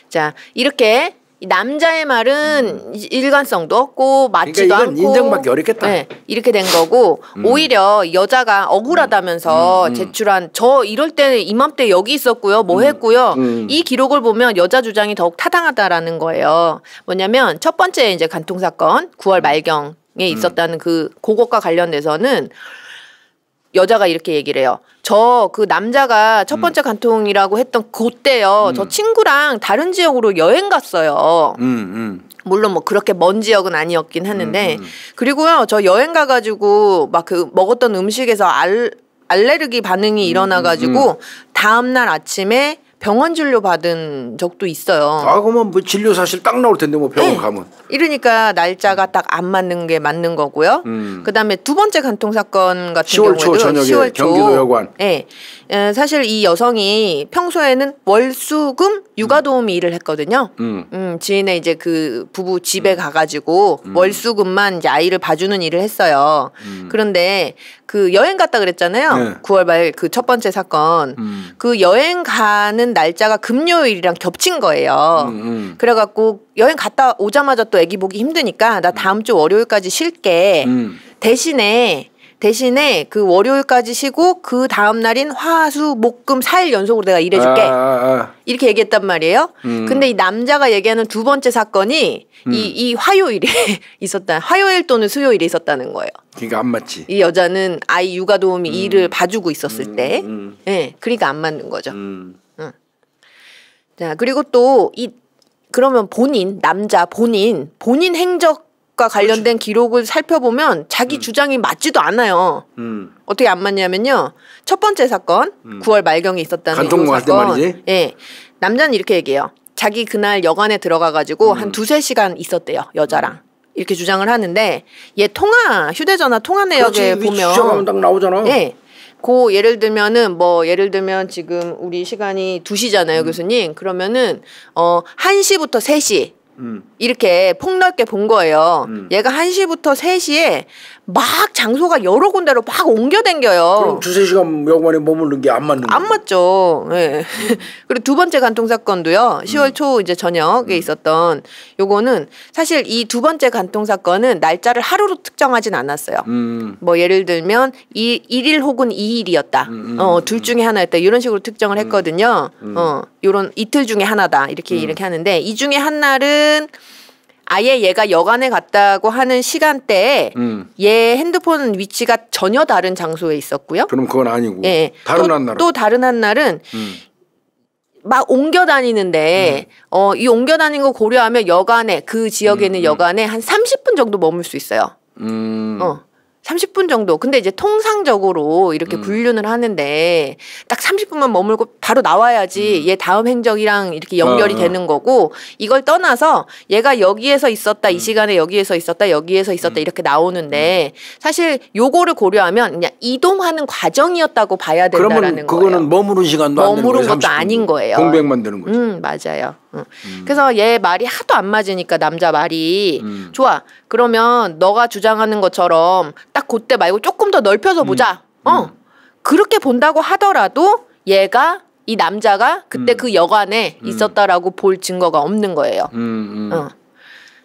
자, 이렇게 남자의 말은 일관성도 없고 맞지도 그러니까 않고 인정받기 어렵겠다. 이렇게 된 거고 오히려 여자가 억울하다면서 제출한 저 이럴 때 이맘때 여기 있었고요. 뭐 했고요. 이 기록을 보면 여자 주장이 더욱 타당하다라는 거예요. 뭐냐면 첫 번째 이제 간통 사건 9월 말경에 있었다는 그것과 관련돼서는 여자가 이렇게 얘기를 해요. 저 그 남자가 첫 번째 간통이라고 했던 그때요. 저 친구랑 다른 지역으로 여행 갔어요. 물론 뭐 그렇게 먼 지역은 아니었긴 했는데 그리고요. 저 여행 가가지고 막 그 먹었던 음식에서 알레르기 반응이 일어나가지고 다음날 아침에 병원 진료 받은 적도 있어요. 그러면 뭐 진료 사실 딱 나올 텐데 뭐 병원 가면. 이러니까 날짜가 딱 안 맞는 게 맞는 거고요. 그다음에 두 번째 간통 사건 같은 10월 경우에도 초 저녁에 10월 경기도 여관. 사실 이 여성이 평소에는 월수금 육아도우미 일을 했거든요. 지인의 이제 그 부부 집에 가가지고 월수금만 이제 아이를 봐주는 일을 했어요. 그런데 그 여행 갔다 그랬잖아요. 9월 말 그 첫 번째 사건. 그 여행 가는 날짜가 금요일이랑 겹친 거예요. 그래갖고 여행 갔다 오자마자 또 아기 보기 힘드니까 나 다음 주 월요일까지 쉴게. 대신에 대신에 그 월요일까지 쉬고 그 다음 날인 화, 수, 목, 금 4일 연속으로 내가 일해줄게. 이렇게 얘기했단 말이에요. 근데 이 남자가 얘기하는 두 번째 사건이 이 화요일에 있었다. 화요일 또는 수요일에 있었다는 거예요. 그러니까 안 맞지. 이 여자는 아이 육아 도우미 일을 봐주고 있었을 때, 예, 그러니까 안 맞는 거죠. 자, 그리고 또 그러면 남자 본인 행적과 관련된 그렇지. 기록을 살펴보면 자기 주장이 맞지도 않아요. 어떻게 안 맞냐면요. 첫 번째 사건, 9월 말경에 있었다는 간통공 할 때 말이지. 예, 남자는 이렇게 얘기해요. 자기 그날 여관에 들어가가지고 한 2-3시간 있었대요. 여자랑. 이렇게 주장을 하는데 얘 휴대전화 통화 내역에 보면 주장하면 딱 나오잖아. 예. 예를 들면 지금 우리 시간이 2시잖아요, 교수님. 그러면은 1시부터 3시 이렇게 폭넓게 본 거예요. 얘가 1시부터 3시에 막 장소가 여러 군데로 막 옮겨 댕겨요. 그럼 2-3시간 여관에 머무르는 게 안 맞는 거예요? 안 맞죠. 네. 그리고 두 번째 간통 사건도요. 10월 초 이제 저녁에 있었던 요거는 사실 이 두 번째 간통 사건은 날짜를 하루로 특정하진 않았어요. 뭐 예를 들면 1일 혹은 2일이었다. 둘 중에 하나였다. 이런 식으로 특정을 했거든요. 요런 이틀 중에 하나다. 이렇게 하는데 이 중에 한 날은 아예 얘가 여관에 갔다고 하는 시간대에 얘 핸드폰 위치가 전혀 다른 장소에 있었고요. 그럼 그건 아니고. 예. 다른 한 날은? 또 다른 한 날은 막 옮겨 다니는데 이 옮겨 다니는 거 고려하면 여관에 그 지역에 있는 여관에 한 30분 정도 머물 수 있어요. 30분 정도. 근데 이제 통상적으로 이렇게 분류는 하는데 딱 30분만 머물고 바로 나와야지 얘 다음 행적이랑 이렇게 연결이 되는 거고 이걸 떠나서 얘가 여기에서 있었다 이 시간에 여기에서 있었다 이렇게 나오는데 사실 요거를 고려하면 그냥 이동하는 과정이었다고 봐야 된다라는 거예요. 그러면 그거는 머무른 시간도 안 되는 거예요. 머무른 것도 아닌 거예요. 공백만 되는 거죠. 맞아요. 그래서 얘 말이 하도 안 맞으니까 남자 말이 좋아. 그러면 너가 주장하는 것처럼 딱 그때 말고 조금 더 넓혀서 보자. 그렇게 본다고 하더라도 이 남자가 그때 그 여관에 있었다라고 볼 증거가 없는 거예요.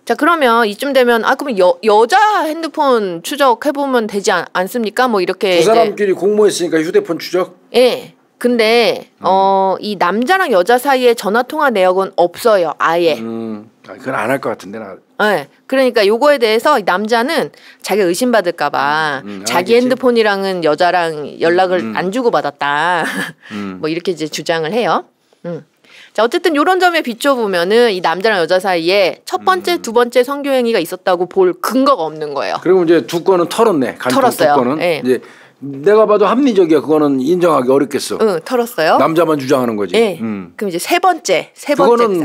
자, 그러면 이쯤 되면 그럼 여자 핸드폰 추적해보면 되지 않습니까? 뭐 이렇게 두 사람끼리 공모했으니까 휴대폰 추적? 예. 근데 이 남자랑 여자 사이에 전화 통화 내역은 없어요. 아예. 그건 안 할 것 같은데 나. 네. 그러니까 요거에 대해서 남자는 자기가 의심받을까봐 자기 핸드폰이랑은 여자랑 연락을 안 주고받았다. 뭐 이렇게 이제 주장을 해요. 자, 어쨌든 요런 점에 비춰보면은 이 남자랑 여자 사이에 첫 번째, 두 번째 성교행위가 있었다고 볼 근거가 없는 거예요. 그리고 이제 두 건은 털었네. 털었어요. 두 건은. 네. 이제 내가 봐도 합리적이야. 그거는 인정하기 어렵겠어. 털었어요. 남자만 주장하는 거지. 네. 그럼 이제 세 번째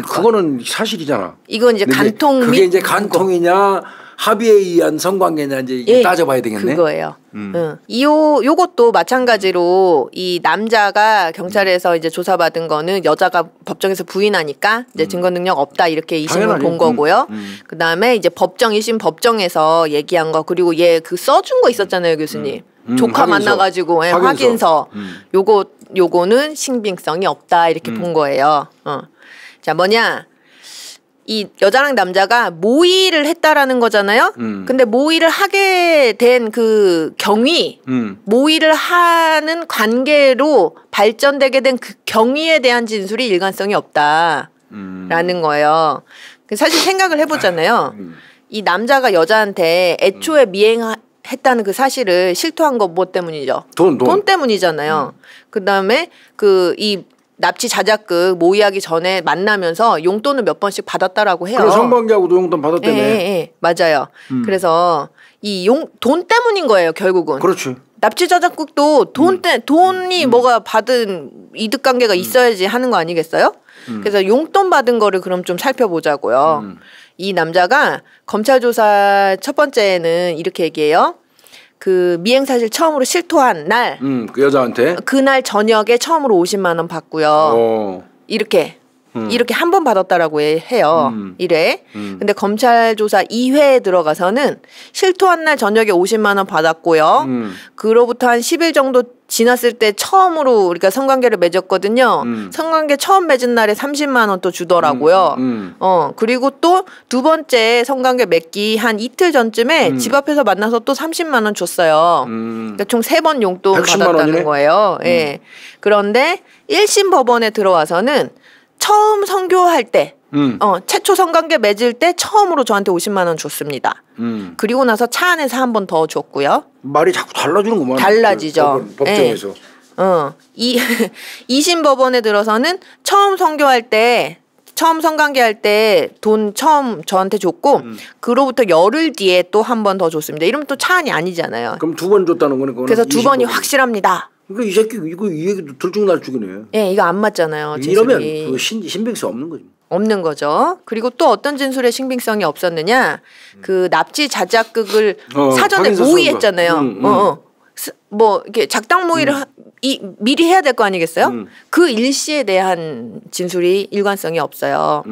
그거는 사실이잖아. 이건 이제 간통 그게 이제 간통이냐 합의에 의한 성관계냐 이제 따져봐야 되겠네. 그거예요. 요것도 마찬가지로 이 남자가 경찰에서 이제 조사받은 거는 여자가 법정에서 부인하니까 이제 증거 능력 없다 이렇게 2심을 본 거고요. 그다음에 이제 법정 1심 법정에서 얘기한 거 그리고 얘 그 써준 거 있었잖아요, 교수님. 조카 만나가지고 확인서. 요거는 신빙성이 없다 이렇게 본 거예요. 자, 뭐냐? 이 여자랑 남자가 모의를 했다라는 거잖아요. 근데 모의를 하게 된 그 경위, 모의를 하는 관계로 발전되게 된 그 경위에 대한 진술이 일관성이 없다라는 거예요. 사실 생각을 해보잖아요. 이 남자가 여자한테 애초에 미행했다는 그 사실을 실토한 거 뭐 때문이죠? 돈 때문이잖아요. 그다음에 이 납치 자작극 모의하기 전에 만나면서 용돈을 몇 번씩 받았다라고 해요. 그래 성관계하고도 용돈 받았다며. 예, 맞아요. 그래서 돈 때문인 거예요, 결국은. 그렇지. 납치 자작극도 돈이 뭐가 받은 이득 관계가 있어야지 하는 거 아니겠어요? 그래서 용돈 받은 거를 그럼 좀 살펴보자고요. 이 남자가 검찰 조사 첫 번째는 이렇게 얘기해요. 그 미행 사실 처음으로 실토한 날, 그 여자한테 그날 저녁에 처음으로 50만 원 받고요. 이렇게 이렇게 한 번 받았다라고 해요. 1회. 근데 검찰 조사 2회에 들어가서는 실토한 날 저녁에 50만 원 받았고요. 그로부터 한 10일 정도 지났을 때 처음으로 우리가 성관계를 맺었거든요. 성관계 처음 맺은 날에 30만 원 또 주더라고요. 그리고 또 두 번째 성관계 맺기 한 이틀 전쯤에 집 앞에서 만나서 또 30만 원 줬어요. 그러니까 총 3번 용돈 받았다는 원이네? 거예요. 예. 그런데 1심 법원에 들어와서는 처음 선교할 때 최초 성관계 맺을 때 처음으로 저한테 50만 원 줬습니다. 그리고 나서 차 안에서 한 번 더 줬고요. 말이 자꾸 달라지는구만. 달라지죠. 법정에서. 네. 2심 법원에 들어서는 처음 선교할 때 처음 성관계할 때 돈 처음 저한테 줬고 그로부터 열흘 뒤에 또 한 번 더 줬습니다. 이러면 또 차 안이 아니잖아요. 그럼 2번 줬다는 거네. 그래서 2번이 확실합니다. 그러니까 이 새끼 이 얘기도 들쭉날쭉이네. 예, 이거 안 맞잖아요. 이러면 그 신빙성 없는 거지. 없는 거죠. 그리고 또 어떤 진술에 신빙성이 없었느냐? 그 납치 자작극을 사전에 모의했잖아요. 뭐 이렇게 작당 모의를 미리 해야 될 거 아니겠어요? 그 일시에 대한 진술이 일관성이 없어요.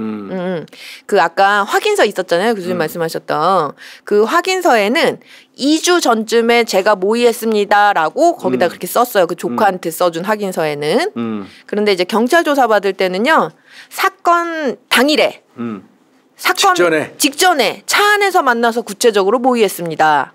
그 아까 확인서 있었잖아요. 교수님 말씀하셨던 그 확인서에는 2주 전쯤에 제가 모의했습니다라고 거기다 그렇게 썼어요. 그 조카한테 써준 확인서에는. 그런데 이제 경찰 조사 받을 때는요. 사건 당일에 사건 직전에 차 안에서 만나서 구체적으로 모의했습니다.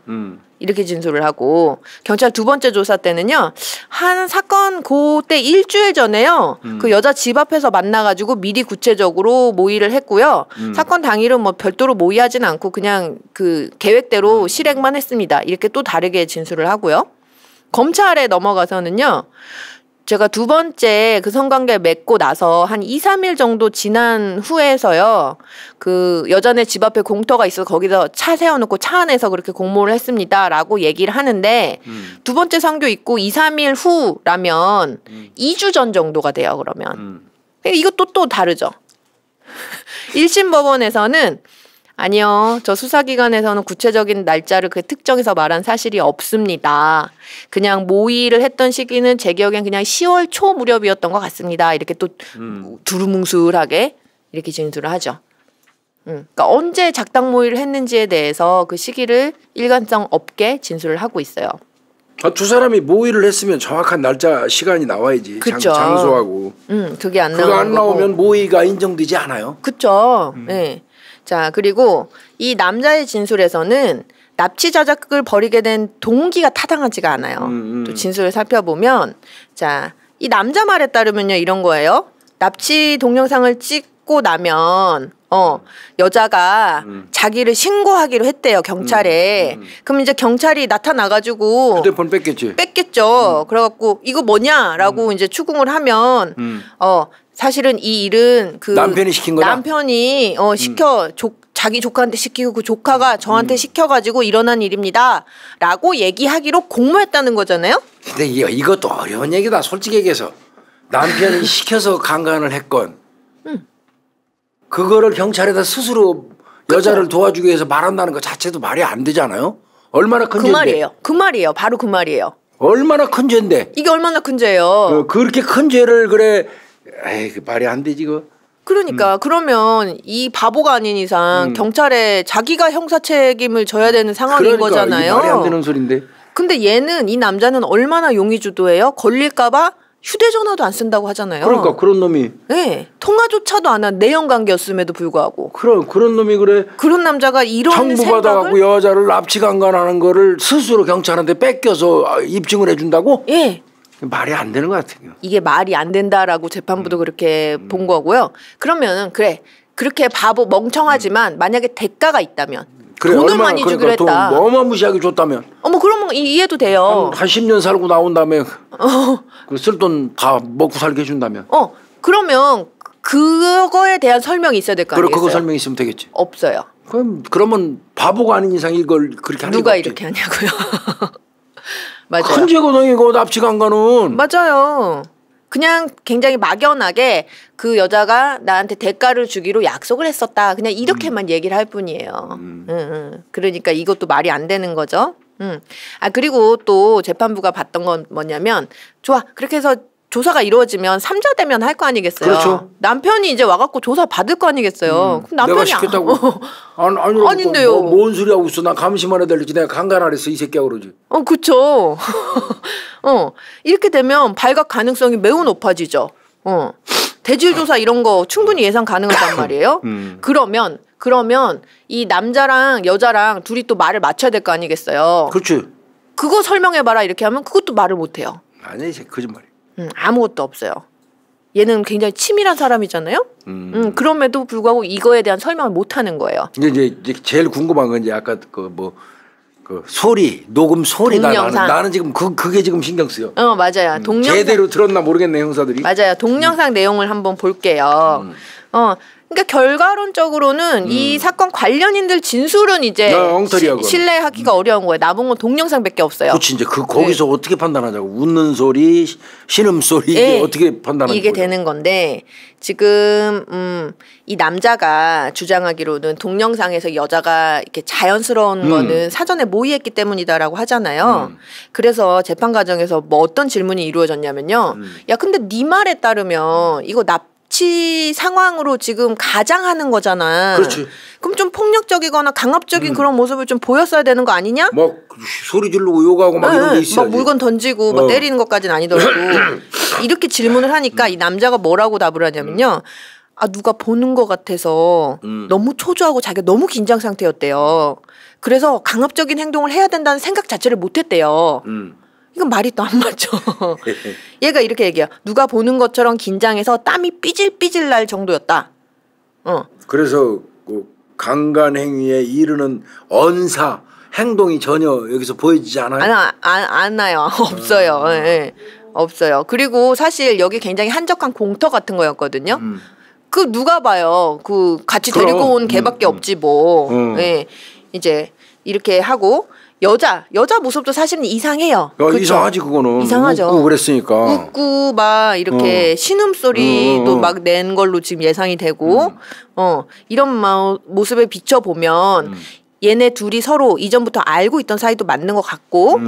이렇게 진술을 하고 경찰 두 번째 조사 때는요. 한 사건 그때 일주일 전에요. 그 여자 집 앞에서 만나가지고 미리 구체적으로 모의를 했고요. 사건 당일은 뭐 별도로 모의하진 않고 그냥 그 계획대로 실행만 했습니다. 이렇게 또 다르게 진술을 하고요. 검찰에 넘어가서는요. 제가 두 번째 그 성관계 맺고 나서 한 2, 3일 정도 지난 후에서요. 그 여자네 집 앞에 공터가 있어서 거기서 차 세워놓고 차 안에서 그렇게 공모를 했습니다라고 얘기를 하는데 두 번째 선교 있고 2, 3일 후라면 2주 전 정도가 돼요. 그러면. 이것도 또 다르죠. 1심 법원에서는 아니요. 저 수사기관에서는 구체적인 날짜를 그 특정해서 말한 사실이 없습니다. 그냥 모의를 했던 시기는 제 기억엔 그냥 10월 초 무렵이었던 것 같습니다. 이렇게 또 두루뭉술하게 이렇게 진술을 하죠. 그러니까 언제 작당 모의를 했는지에 대해서 그 시기를 일관성 없게 진술을 하고 있어요. 두 사람이 모의를 했으면 정확한 날짜 시간이 나와야지. 장소하고. 그게 안 그거 안 나오면 모의가 인정되지 않아요. 그렇죠. 네. 자, 그리고 이 남자의 진술에서는 납치 자작극을 벌이게 된 동기가 타당하지가 않아요. 또 진술을 살펴보면 자, 이 남자 말에 따르면요. 이런 거예요. 납치 동영상을 찍고 나면 여자가 자기를 신고하기로 했대요. 경찰에. 그럼 이제 경찰이 나타나가지고 휴대폰 뺐겠죠. 그래갖고 이거 뭐냐라고 이제 추궁을 하면 사실은 이 일은 그 남편이 시킨 거다. 남편이 자기 조카한테 시키고 그 조카가 저한테 시켜가지고 일어난 일입니다라고 얘기하기로 공모했다는 거잖아요. 근데 이것도 어려운 얘기다. 솔직히 얘기해서 남편이 시켜서 강간을 했건 그거를 경찰에다 스스로 여자를 도와주기 위해서 말한다는 것 자체도 말이 안 되잖아요. 얼마나 큰 죄인데. 그 말이에요. 바로 그 말이에요. 얼마나 큰 죄인데. 이게 얼마나 큰 죄예요. 그렇게 큰 죄를 그래. 에이, 말이 안 되지 이거. 그러니까 그러면 이 바보가 아닌 이상 경찰에 자기가 형사 책임을 져야 되는 상황인 거잖아요. 말이 안 되는 소린데. 근데 이 남자는 얼마나 용의주도예요? 걸릴까봐 휴대전화도 안 쓴다고 하잖아요. 그러니까 그런 놈이. 네, 통화조차도 안 한 내연 관계였음에도 불구하고. 그런 놈이 그래. 그런 남자가 이런 청부받아갖고 여자를 납치 강간하는 거를 스스로 경찰한테 뺏겨서 입증을 해준다고? 예. 말이 안 되는 것 같아요. 이게 말이 안 된다라고 재판부도 그렇게 본 거고요. 그러면은 그렇게 바보 멍청하지만 만약에 대가가 있다면 돈을 많이 주기로 했다. 돈 어마무시하게 줬다면. 그러면 이해도 돼요. 한 10년 살고 나온 다음에 그 쓸 돈 다 먹고 살게 해준다면. 그러면 그거에 대한 설명이 있어야 될 거 아니겠어요? 그거 설명이 있으면 되겠지. 없어요. 그러면 바보가 아닌 이상 이걸 그렇게 하는 누가 이렇게 하냐고요. 맞아요. 큰 죄거든요. 이거 납치 강간은. 맞아요. 그냥 굉장히 막연하게 그 여자가 나한테 대가를 주기로 약속을 했었다. 그냥 이렇게만 얘기를 할 뿐이에요. 그러니까 이것도 말이 안 되는 거죠. 그리고 또 재판부가 봤던 건 뭐냐면 좋아. 그렇게 해서 조사가 이루어지면 삼자대면 할 거 아니겠어요. 그렇죠. 남편이 이제 와갖고 조사 받을 거 아니겠어요. 그럼 남편이 내가 시켰다고. 아닌데요. 뭔 소리 하고 있어. 나 감시만 해달랬지. 내가 강간하랬어 이 새끼야 그러지. 그쵸. 이렇게 되면 발각 가능성이 매우 높아지죠. 대질 조사 이런 거 충분히 예상 가능하단 말이에요. 그러면 이 남자랑 여자랑 둘이 또 말을 맞춰야 될 거 아니겠어요. 그렇지. 그거 설명해봐라 이렇게 하면 그것도 말을 못해요. 아니 이제 거짓말이야. 아무것도 없어요. 얘는 굉장히 치밀한 사람이잖아요. 그럼에도 불구하고 이거에 대한 설명을 못하는 거예요. 근데 이제 제일 궁금한 건 이제 아까 그 소리 녹음 소리가 나는 지금 그게 지금 신경 쓰여. 맞아요. 동영상 제대로 들었나 모르겠네 형사들이. 맞아요. 동영상 내용을 한번 볼게요. 그러니까 결과론적으로는 이 사건 관련인들 진술은 이제 신뢰하기가 어려운 거예요. 남은 건 동영상밖에 없어요. 그렇지 이제 거기서 어떻게 판단하자고. 웃는 소리, 신음 소리 이게 어떻게 판단하는 이게 되는 건데 지금 이 남자가 주장하기로는 동영상에서 여자가 이렇게 자연스러운 거는 사전에 모의했기 때문이다라고 하잖아요. 그래서 재판 과정에서 뭐 어떤 질문이 이루어졌냐면요. 야 근데 네 말에 따르면 이거 납치 상황으로 지금 가장하는 거잖아. 그렇지. 그럼 좀 폭력적이거나 강압적인 그런 모습을 좀 보였어야 되는 거 아니냐? 막 소리 지르고 욕하고 막 이런 게 있어야지. 막 물건 던지고 막 때리는 것까지는 아니더라도 이렇게 질문을 하니까 이 남자가 뭐라고 답을 하냐면요. 누가 보는 것 같아서 너무 초조하고 자기가 너무 긴장 상태였대요. 그래서 강압적인 행동을 해야 된다는 생각 자체를 못했대요. 이건 말이 또 안 맞죠. 얘가 이렇게 얘기해요. 누가 보는 것처럼 긴장해서 땀이 삐질삐질 날 정도였다. 그래서 그 강간 행위에 이르는 언사 행동이 전혀 여기서 보여지지 않아요? 안 나요. 없어요. 네. 없어요. 그리고 사실 여기 굉장히 한적한 공터 같은 거였거든요. 그 누가 봐요. 그 같이 데리고 온 걔밖에 없지 뭐. 네. 이제 이렇게 하고 여자 모습도 사실은 이상해요. 이상하지 그거는. 이상하죠. 웃고 그랬으니까. 웃고 막 이렇게 신음소리도 막 낸 걸로 지금 예상이 되고 이런 모습을 비춰보면 얘네 둘이 서로 이전부터 알고 있던 사이도 맞는 것 같고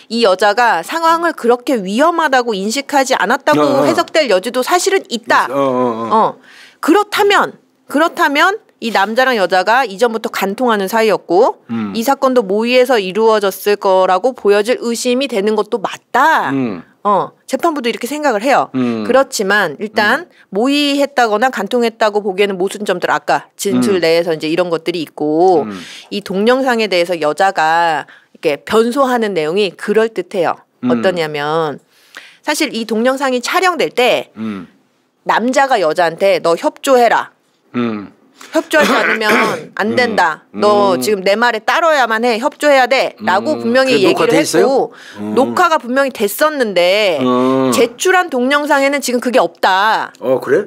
이 여자가 상황을 그렇게 위험하다고 인식하지 않았다고 해석될 여지도 사실은 있다. 그렇다면 이 남자랑 여자가 이전부터 간통하는 사이였고 이 사건도 모의해서 이루어졌을 거라고 보여질 의심이 되는 것도 맞다. 재판부도 이렇게 생각을 해요. 그렇지만 일단 모의했다거나 간통했다고 보기에는 모순점들 아까 진술 내에서 이제 이런 것들이 있고 이 동영상에 대해서 여자가 이렇게 변소하는 내용이 그럴듯해요. 어떠냐면 사실 이 동영상이 촬영될 때 남자가 여자한테 너 협조해라. 협조하지 않으면 안 된다. 너 지금 내 말에 따라야만 해. 협조해야 돼. 라고 분명히 얘기를 했고 녹화가 분명히 됐었는데 제출한 동영상에는 지금 그게 없다. 그래?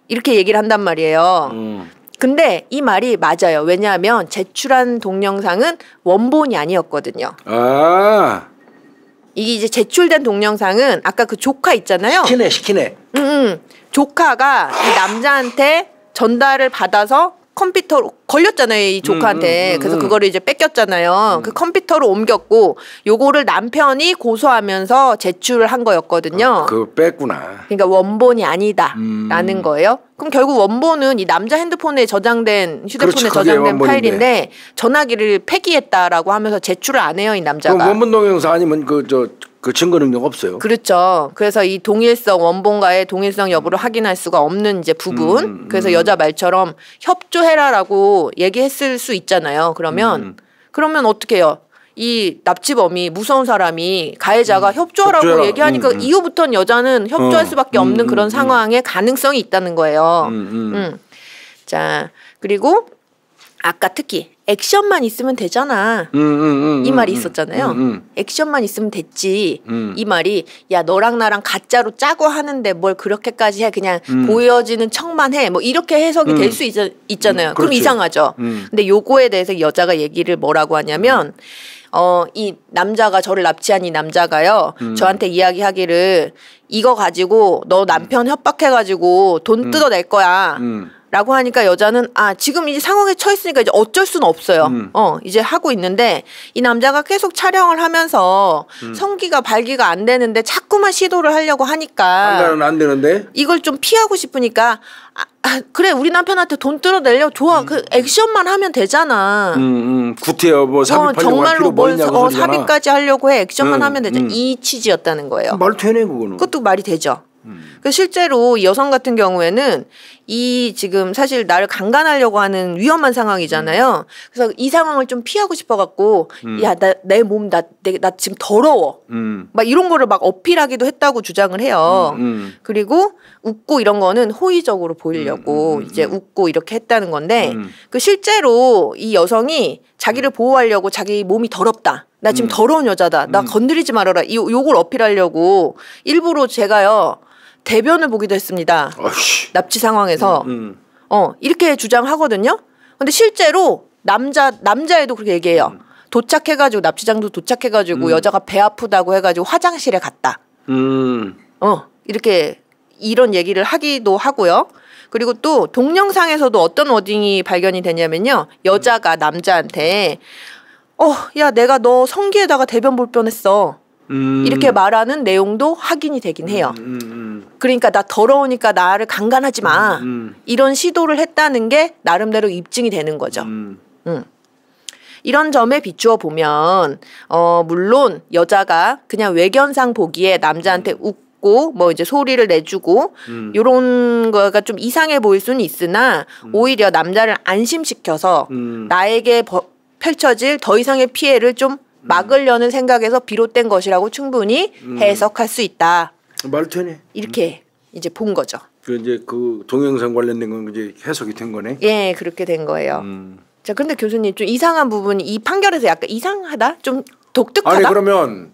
이렇게 얘기를 한단 말이에요. 근데 이 말이 맞아요. 왜냐하면 제출한 동영상은 원본이 아니었거든요. 이게 이제 제출된 동영상은 아까 그 조카 있잖아요. 시키네. 조카가 이 남자한테 전달을 받아서 컴퓨터로 걸렸잖아요, 이 조카한테. 그래서 그거를 이제 뺏겼잖아요. 그 컴퓨터로 옮겼고 요거를 남편이 고소하면서 제출을 한 거였거든요. 그거 뺐구나. 그러니까 원본이 아니다라는 거예요. 그럼 결국 원본은 이 남자 핸드폰에 저장된 휴대폰에 저장된 파일인데 전화기를 폐기했다라고 하면서 제출을 안 해요, 이 남자가. 그럼 원본 동영상 아니면 그 증거 능력 없어요. 그렇죠. 그래서 이 동일성의 동일성 여부를 확인할 수가 없는 이제 부분. 그래서 여자 말처럼 협조해라라고 얘기했을 수 있잖아요. 그러면 어떻게 해요? 이 납치범이 무서운 사람이 가해자가 협조하라고 얘기하니까 이후부터는 여자는 협조할 수밖에 없는 그런 상황의 가능성이 있다는 거예요. 자, 그리고 아까 특히 액션만 있으면 되잖아. 이 말이 있었잖아요. 액션만 있으면 됐지. 이 말이 야 너랑 나랑 가짜로 짜고 하는데 뭘 그렇게까지 해. 그냥 보여지는 척만 해. 뭐 이렇게 해석이 될 수 있잖아요. 그럼 이상하죠. 근데 요거에 대해서 여자가 얘기를 뭐라고 하냐면 이 남자가 저를 납치한 이 남자가요. 저한테 이야기하기를 이거 가지고 너 남편 협박해가지고 돈 뜯어낼 거야. 라고 하니까 여자는 지금 이 상황에 처했으니까 이제 어쩔 수는 없어요. 이제 하고 있는데 이 남자가 계속 촬영을 하면서 성기가 발기가 안 되는데 자꾸만 시도를 하려고 하니까 판단은 안 되는데 이걸 좀 피하고 싶으니까 그래 우리 남편한테 돈 뜯어내려 좋아 그 액션만 하면 되잖아. 구태여 뭐 삽입하려고 정말로 뭘 냐고 삽입까지 하려고 해 액션만 하면 되잖아. 이 취지였다는 거예요. 말 되네 그거는. 그것도 말이 되죠. 실제로 여성 같은 경우에는 이 지금 사실 나를 강간하려고 하는 위험한 상황이잖아요. 그래서 이 상황을 좀 피하고 싶어갖고 야 내 몸 나 지금 더러워 막 이런 거를 막 어필하기도 했다고 주장을 해요. 그리고 웃고 이런 거는 호의적으로 보이려고 이제 웃고 이렇게 했다는 건데 그 실제로 이 여성이 자기를 보호하려고 자기 몸이 더럽다. 나 지금 더러운 여자다. 나 건드리지 말아라. 요걸 어필하려고 일부러 제가요. 대변을 보기도 했습니다. 어이씨. 납치 상황에서 이렇게 주장하거든요. 근데 실제로 남자애도 그렇게 얘기해요. 도착해가지고 납치장도 도착해가지고 여자가 배 아프다고 해가지고 화장실에 갔다. 이렇게 이런 얘기를 하기도 하고요. 그리고 또 동영상에서도 어떤 워딩이 발견이 되냐면요. 여자가 남자한테 야 내가 너 성기에다가 대변 볼 뻔했어. 이렇게 말하는 내용도 확인이 되긴 해요. 그러니까 나 더러우니까 나를 강간하지 마. 이런 시도를 했다는 게 나름대로 입증이 되는 거죠. 이런 점에 비추어 보면 물론 여자가 그냥 외견상 보기에 남자한테 웃고 뭐 이제 소리를 내주고 요런 거가 좀 이상해 보일 수는 있으나 오히려 남자를 안심시켜서 나에게 펼쳐질 더 이상의 피해를 좀 막으려는 생각에서 비롯된 것이라고 충분히 해석할 수 있다. 말 되네. 이렇게 이제 본 거죠. 그 이제 그 동영상 관련된 건 이제 해석이 된 거네. 예, 그렇게 된 거예요. 자, 근데 교수님 좀 이상한 부분이 이 판결에서 약간 이상하다, 좀 독특하다. 아니 그러면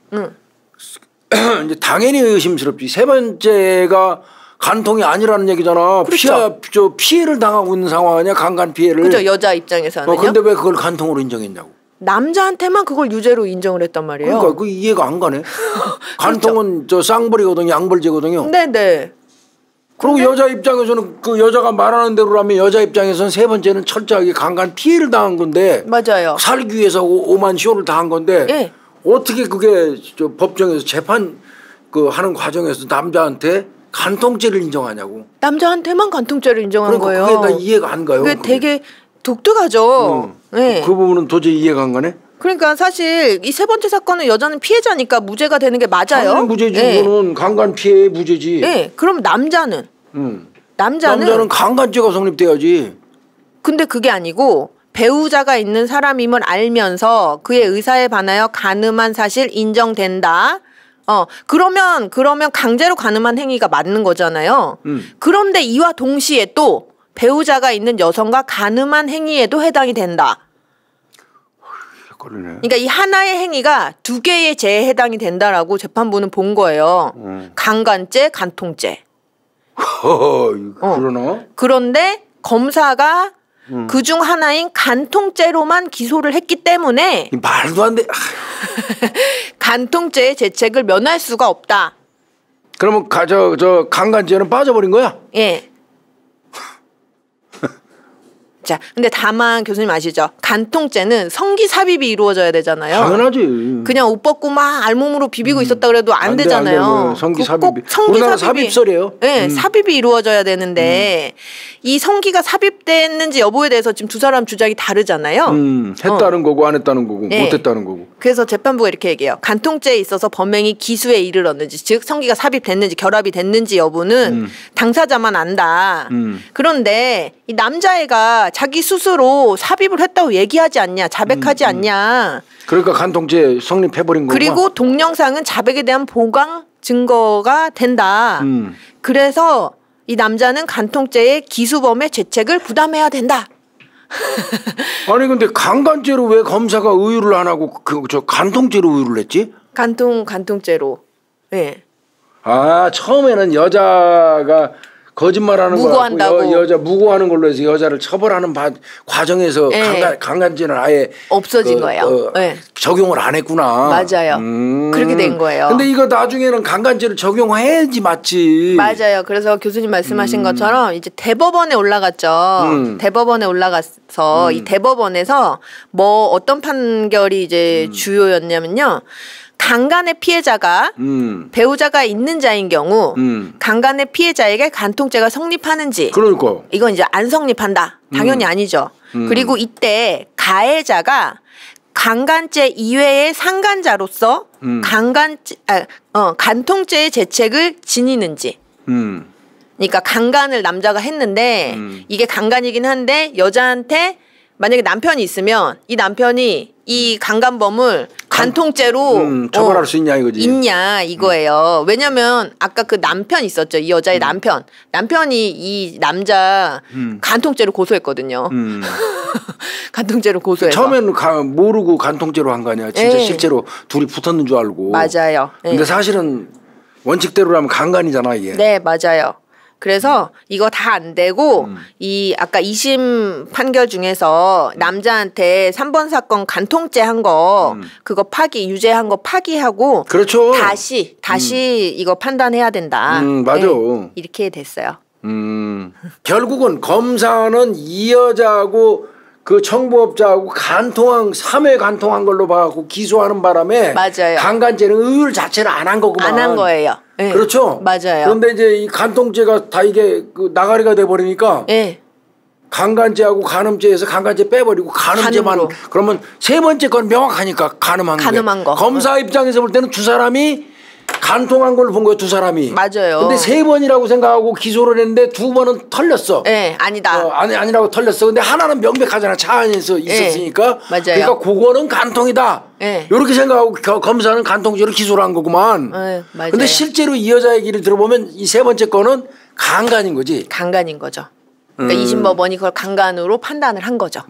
이제 당연히 의심스럽지. 세 번째가 간통이 아니라는 얘기잖아. 그렇죠. 피해를 당하고 있는 상황 아니야? 강간 피해를. 그죠. 여자 입장에서는요. 근데 왜 그걸 간통으로 인정했냐고. 남자한테만 그걸 유죄로 인정을 했단 말이에요. 그러니까 그 이해가 안 가네. 간통은 저 쌍벌이거든요. 양벌죄거든요. 네네. 그리고 여자 입장에서는 그 여자가 말하는 대로라면 여자 입장에서는 세 번째는 철저하게 강간 피해를 당한 건데. 맞아요. 살기 위해서 오만 쇼를 당한 건데. 네. 어떻게 그게 저 법정에서 재판 그 하는 과정에서 남자한테 간통죄를 인정하냐고. 남자한테만 간통죄를 인정한 거예요. 그게 나 이해가 안 가요. 그게 되게 독특하죠. 네. 그 부분은 도저히 이해가 안 가네. 그러니까 사실 이 세 번째 사건은 여자는 피해자니까 무죄가 되는 게 맞아요. 무죄지. 네. 그거는 강간 피해 무죄지. 네. 그럼 남자는 남자는 강간죄가 성립돼야지. 근데 그게 아니고 배우자가 있는 사람임을 알면서 그의 의사에 반하여 간음한 사실 인정된다. 그러면 강제로 간음한 행위가 맞는 거잖아요. 그런데 이와 동시에 또 배우자가 있는 여성과 간음한 행위에도 해당이 된다. 그러니까 이 하나의 행위가 두 개의 죄에 해당이 된다라고 재판부는 본 거예요. 강간죄, 간통죄. 그러나? 그런데 검사가 그중 하나인 간통죄로만 기소를 했기 때문에 말도 안 돼. 간통죄의 죄책을 면할 수가 없다. 그러면 저 강간죄는 빠져버린 거야? 예. 자, 근데 다만 교수님 아시죠? 간통죄는 성기 삽입이 이루어져야 되잖아요. 당연하지. 그냥 옷 벗고 막 알몸으로 비비고 있었다 그래도 안 되잖아요. 성기 삽입이. 성기 삽입설이에요. 네, 삽입이 이루어져야 되는데 이 성기가 삽입됐는지 여부에 대해서 지금 두 사람 주장이 다르잖아요. 했다는 거고 안 했다는 거고 네. 못했다는 거고. 그래서 재판부가 이렇게 얘기해요. 간통죄에 있어서 범행이 기수에 이르렀는지 즉 성기가 삽입됐는지 결합이 됐는지 여부는 당사자만 안다. 그런데 이 남자애가 자기 스스로 삽입을 했다고 얘기하지 않냐. 자백하지 않냐. 그러니까 간통죄 성립해버린 거고. 그리고 동영상은 자백에 대한 보강 증거가 된다. 그래서 이 남자는 간통죄의 기수범의 죄책을 부담해야 된다. 아니 근데 강간죄로 왜 검사가 의유를 안 하고 저 간통죄로 의유를 했지? 간통죄로. 예. 아 처음에는 여자가 거짓말하는 거 무고한다고 여자 무고하는 걸로 해서 여자를 처벌하는 과정에서 네. 강간죄는 아예 없어진 거예요. 네. 적용을 안 했구나. 맞아요. 그렇게 된 거예요. 근데 이거 나중에는 강간죄를 적용해야지 맞지. 맞아요. 그래서 교수님 말씀하신 것처럼 이제 대법원에 올라갔죠. 대법원에 올라가서 이 대법원에서 뭐 어떤 판결이 이제 주요였냐면요. 강간의 피해자가 배우자가 있는 자인 경우 강간의 피해자에게 간통죄가 성립하는지 그러니까 이건 이제 안 성립한다. 당연히 아니죠. 그리고 이때 가해자가 강간죄 이외의 상간자로서 간통죄의 죄책을 지니는지 그러니까 강간을 남자가 했는데 이게 강간이긴 한데 여자한테 만약에 남편이 있으면 이 남편이 이 강간범을 간통죄로 처벌할 수 있냐 이거지. 있냐 이거예요. 왜냐면 아까 그 남편 있었죠. 이 여자의 남편이 이 남자 간통죄로 고소했거든요. 간통죄로 고소해서. 처음에는 모르고 간통죄로 한 거 아니야. 진짜 네. 실제로 둘이 붙었는 줄 알고. 맞아요. 근데 네. 사실은 원칙대로라면 강간이잖아 이게. 네 맞아요. 그래서 이거 다 안 되고 이 아까 2심 판결 중에서 남자한테 3번 사건 간통죄 한 거 그거 유죄한 거 파기하고 그렇죠. 다시 이거 판단해야 된다. 맞아. 네, 이렇게 됐어요. 결국은 검사는 이 여자하고 그 청부업자하고 3회 간통한 걸로 봐갖고 기소하는 바람에 맞아요. 강간죄는 의율 자체를 안 한 거구만. 안 한 거예요. 네. 그렇죠. 맞아요. 그런데 이제 이 간통죄가 다 이게 그 나가리가 돼 버리니까 네. 강간죄하고 간음죄에서 간간죄 빼버리고 간음죄만 간음으로. 그러면 세 번째 건 명확하니까 간음한 거. 검사 입장에서 볼 때는 두 사람이 간통한 걸로 본 거예요. 두 사람이. 맞아요. 근데 세 번이라고 생각하고 기소를 했는데 두 번은 털렸어. 네, 아니다. 아니라고 털렸어. 근데 하나는 명백하잖아. 차 안에서 있었으니까. 맞아요. 그러니까 그거는 간통이다. 네. 이렇게 생각하고 검사는 간통죄로 기소를 한 거구만. 네, 맞아요. 근데 실제로 이 여자 얘기를 들어보면 이 세 번째 거는 강간인 거지. 강간인 거죠. 그러니까 2심 법원이 그걸 강간으로 판단을 한 거죠.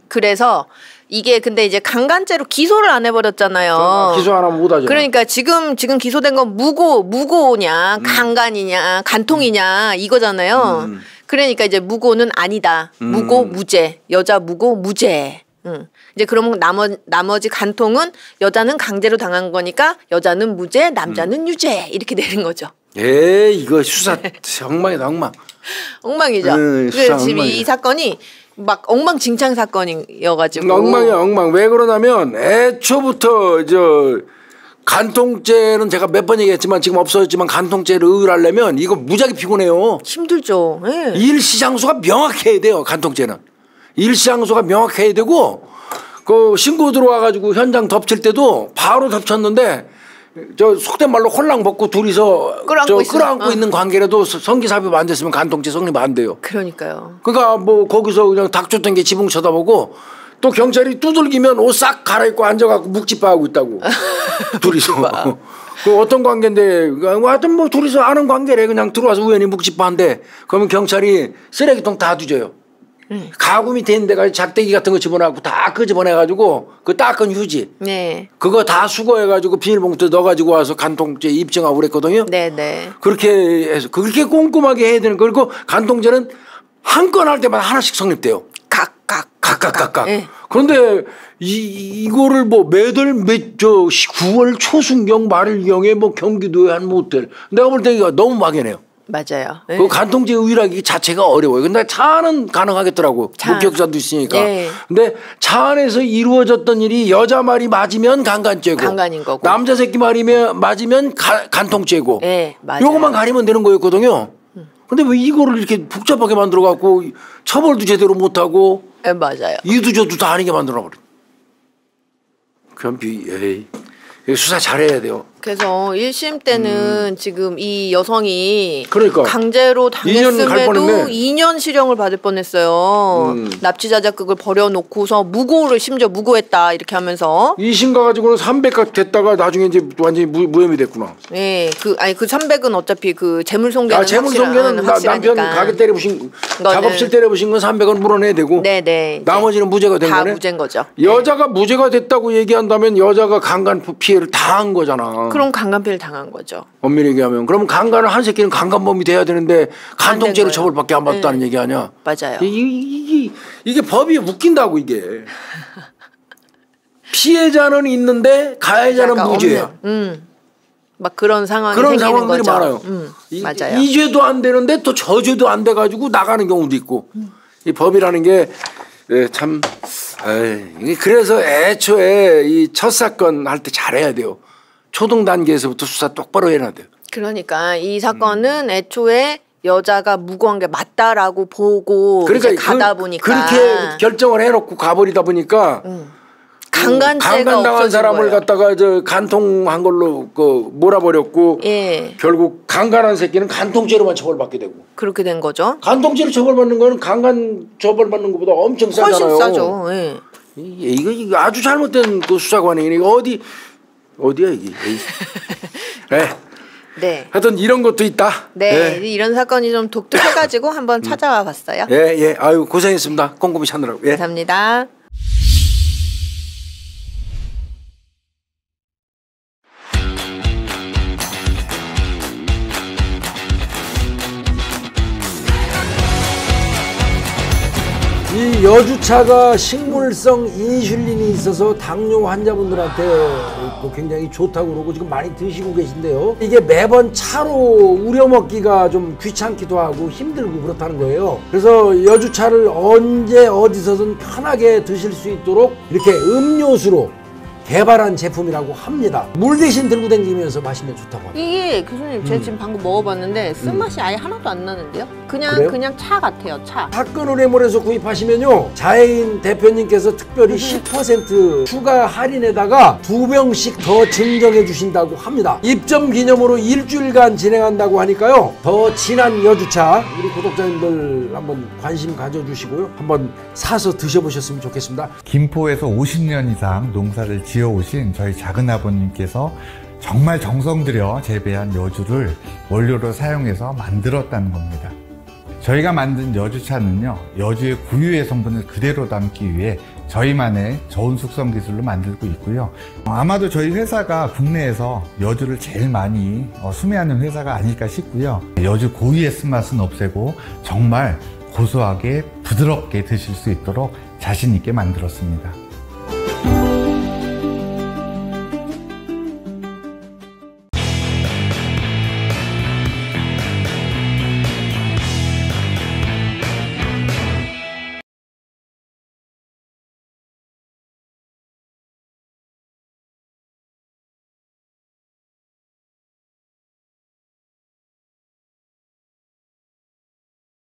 그래서 이게 근데 이제 강간죄로 기소를 안 해버렸잖아요. 기소 안 하면 못하죠. 그러니까 지금 기소된 건 무고냐, 강간이냐, 간통이냐 이거잖아요. 그러니까 이제 무고는 아니다. 무고 무죄. 여자 무고 무죄. 이제 그러면 나머지 간통은 여자는 강제로 당한 거니까 여자는 무죄, 남자는 유죄 이렇게 되는 거죠. 이거 수사 엉망이다 엉망. 엉망이죠. 그래서 지금 이 사건이 막 엉망진창 사건이어가지고. 엉망이야 엉망. 왜 그러냐면 애초부터 간통죄는 제가 몇 번 얘기했지만 지금 없어졌지만 간통죄를 의율하려면 이거 무지하게 피곤해요. 힘들죠. 네. 일시장소가 명확해야 돼요. 간통죄는. 일시장소가 명확해야 되고 그 신고 들어와가지고 현장 덮칠 때도 바로 덮쳤는데 속된 말로 홀랑 벗고 둘이서 끌어안고 있는 관계라도 성기삽입 안 됐으면 간통죄 성립 안 돼요. 그러니까요. 그러니까 뭐 거기서 그냥 닥쳤던 게 지붕 쳐다보고 또 경찰이 두들기면 옷 싹 갈아입고 앉아갖고 묵찌빠하고 있다고. 둘이서. 그 어떤 관계인데 하여튼 뭐 둘이서 아는 관계래. 그냥 들어와서 우연히 묵찌빠한데 그러면 경찰이 쓰레기통 다 뒤져요. 가구 밑에 있는 데가 작대기 같은 거 집어넣고 다 끄집어내가지고 그 닦은 휴지. 네. 그거 다 수거해가지고 비닐봉투 넣어가지고 와서 간통죄 입증하고 그랬거든요. 네네. 그렇게 해서 그렇게 꼼꼼하게 해야 되는 거. 그리고 간통죄는 한 건 할 때마다 하나씩 성립돼요. 각각. 네. 그런데 이거를 뭐 매달 9월 초순경 말일경에 뭐 경기도의 한 모텔 내가 볼 때 이거 너무 막연해요. 맞아요. 네. 그 간통죄 의율하기 자체가 어려워요. 근데 차 안은 가능하겠더라고. 목격자도 있으니까. 네. 근데 차 안에서 이루어졌던 일이 여자 말이 맞으면 강간죄고. 강간인 거고. 남자 새끼 말이 맞으면 간통죄고. 네, 맞아요. 요것만 가리면 되는 거였거든요. 근데 왜 이거를 이렇게 복잡하게 만들어 갖고 처벌도 제대로 못 하고. 네, 맞아요. 이두저두 다 아니게 만들어 버려. 그럼 수사 잘해야 돼요. 그래서 1심 때는 지금 이 여성이 그러니까. 강제로 당했음에도 2년 실형을 받을 뻔했어요. 납치자 자격을 버려놓고서 심지어 무고했다 이렇게 하면서 2심 가가지고는 300가 됐다가 나중에 이제 완전히 무혐의 됐구나. 네, 그 300은 어차피 그 재물손괴는 재물손괴는 남편 가게 때려부신 작업실 때려부신 건 300은 물어내야 되고. 네네. 나머지는 무죄가 된 거네. 다 무죄인 거죠. 여자가 무죄가 됐다고 얘기한다면 여자가 강간 피해를 다 한 거잖아. 그럼 강간죄를 당한 거죠. 엄밀히 얘기하면. 그러면 강간을 한 새끼는 강간범이 돼야 되는데 간통죄로 처벌밖에 안 받았다는 얘기 아니야. 맞아요. 이게 법이 웃긴다고 이게. 피해자는 있는데 가해자는 무죄야. 막 그런 상황이 그런 생기는 상황들이 거죠. 많아요. 맞아요. 이 죄도 안 되는데 또 저 죄도 안 돼가지고 나가는 경우도 있고. 이 법이라는 게 참 그래서 애초에 이 첫 사건 할 때 잘해야 돼요. 초등 단계에서부터 수사 똑바로 해야 돼요. 그러니까 이 사건은 애초에 여자가 무고한 게 맞다라고 보고 그러니까 가다 보니까 그렇게 결정을 해놓고 가버리다 보니까 강간당한 사람을 거예요. 갖다가 간통한 걸로 몰아버렸고 예. 결국 강간한 새끼는 간통죄로만 처벌받게 되고 그렇게 된 거죠. 간통죄로 처벌받는 거는 강간 처벌받는 것보다 엄청 싸잖아요. 훨씬 싸죠. 예. 이거 아주 잘못된 그 수사관이니 어디야 이게? 네. 하여튼 이런 것도 있다. 네. 이런 사건이 좀 독특해가지고 한번 찾아와 봤어요. 예. 아유 고생했습니다. 꼼꼼히 찾느라고. 예. 감사합니다. 이 여주차가 식물성 인슐린이 있어서 당뇨 환자분들한테 굉장히 좋다고 그러고 지금 많이 드시고 계신데요. 이게 매번 차로 우려 먹기가 좀 귀찮기도 하고 힘들고 그렇다는 거예요. 그래서 여주차를 언제 어디서든 편하게 드실 수 있도록 이렇게 음료수로 개발한 제품이라고 합니다. 물 대신 들고 다니면서 마시면 좋다고 합니다. 이게 교수님 제가 지금 방금 먹어봤는데 쓴맛이 아예 하나도 안 나는데요? 그냥 차 같아요. 차. 사건 의뢰몰에서 구입하시면요 자해인 대표님께서 특별히 10% 추가 할인에다가 2병씩 더 증정해 주신다고 합니다. 입점 기념으로 일주일간 진행한다고 하니까요 더 진한 여주차 우리 구독자님들 한번 관심 가져주시고요 한번 사서 드셔보셨으면 좋겠습니다. 김포에서 50년 이상 농사를 지어오신 저희 작은아버님께서 정말 정성 들여 재배한 여주를 원료로 사용해서 만들었다는 겁니다. 저희가 만든 여주차는요 여주의 고유의 성분을 그대로 담기 위해 저희만의 저온 숙성 기술로 만들고 있고요. 아마도 저희 회사가 국내에서 여주를 제일 많이 수매하는 회사가 아닐까 싶고요. 여주 고유의 쓴맛은 없애고 정말 고소하게 부드럽게 드실 수 있도록 자신 있게 만들었습니다.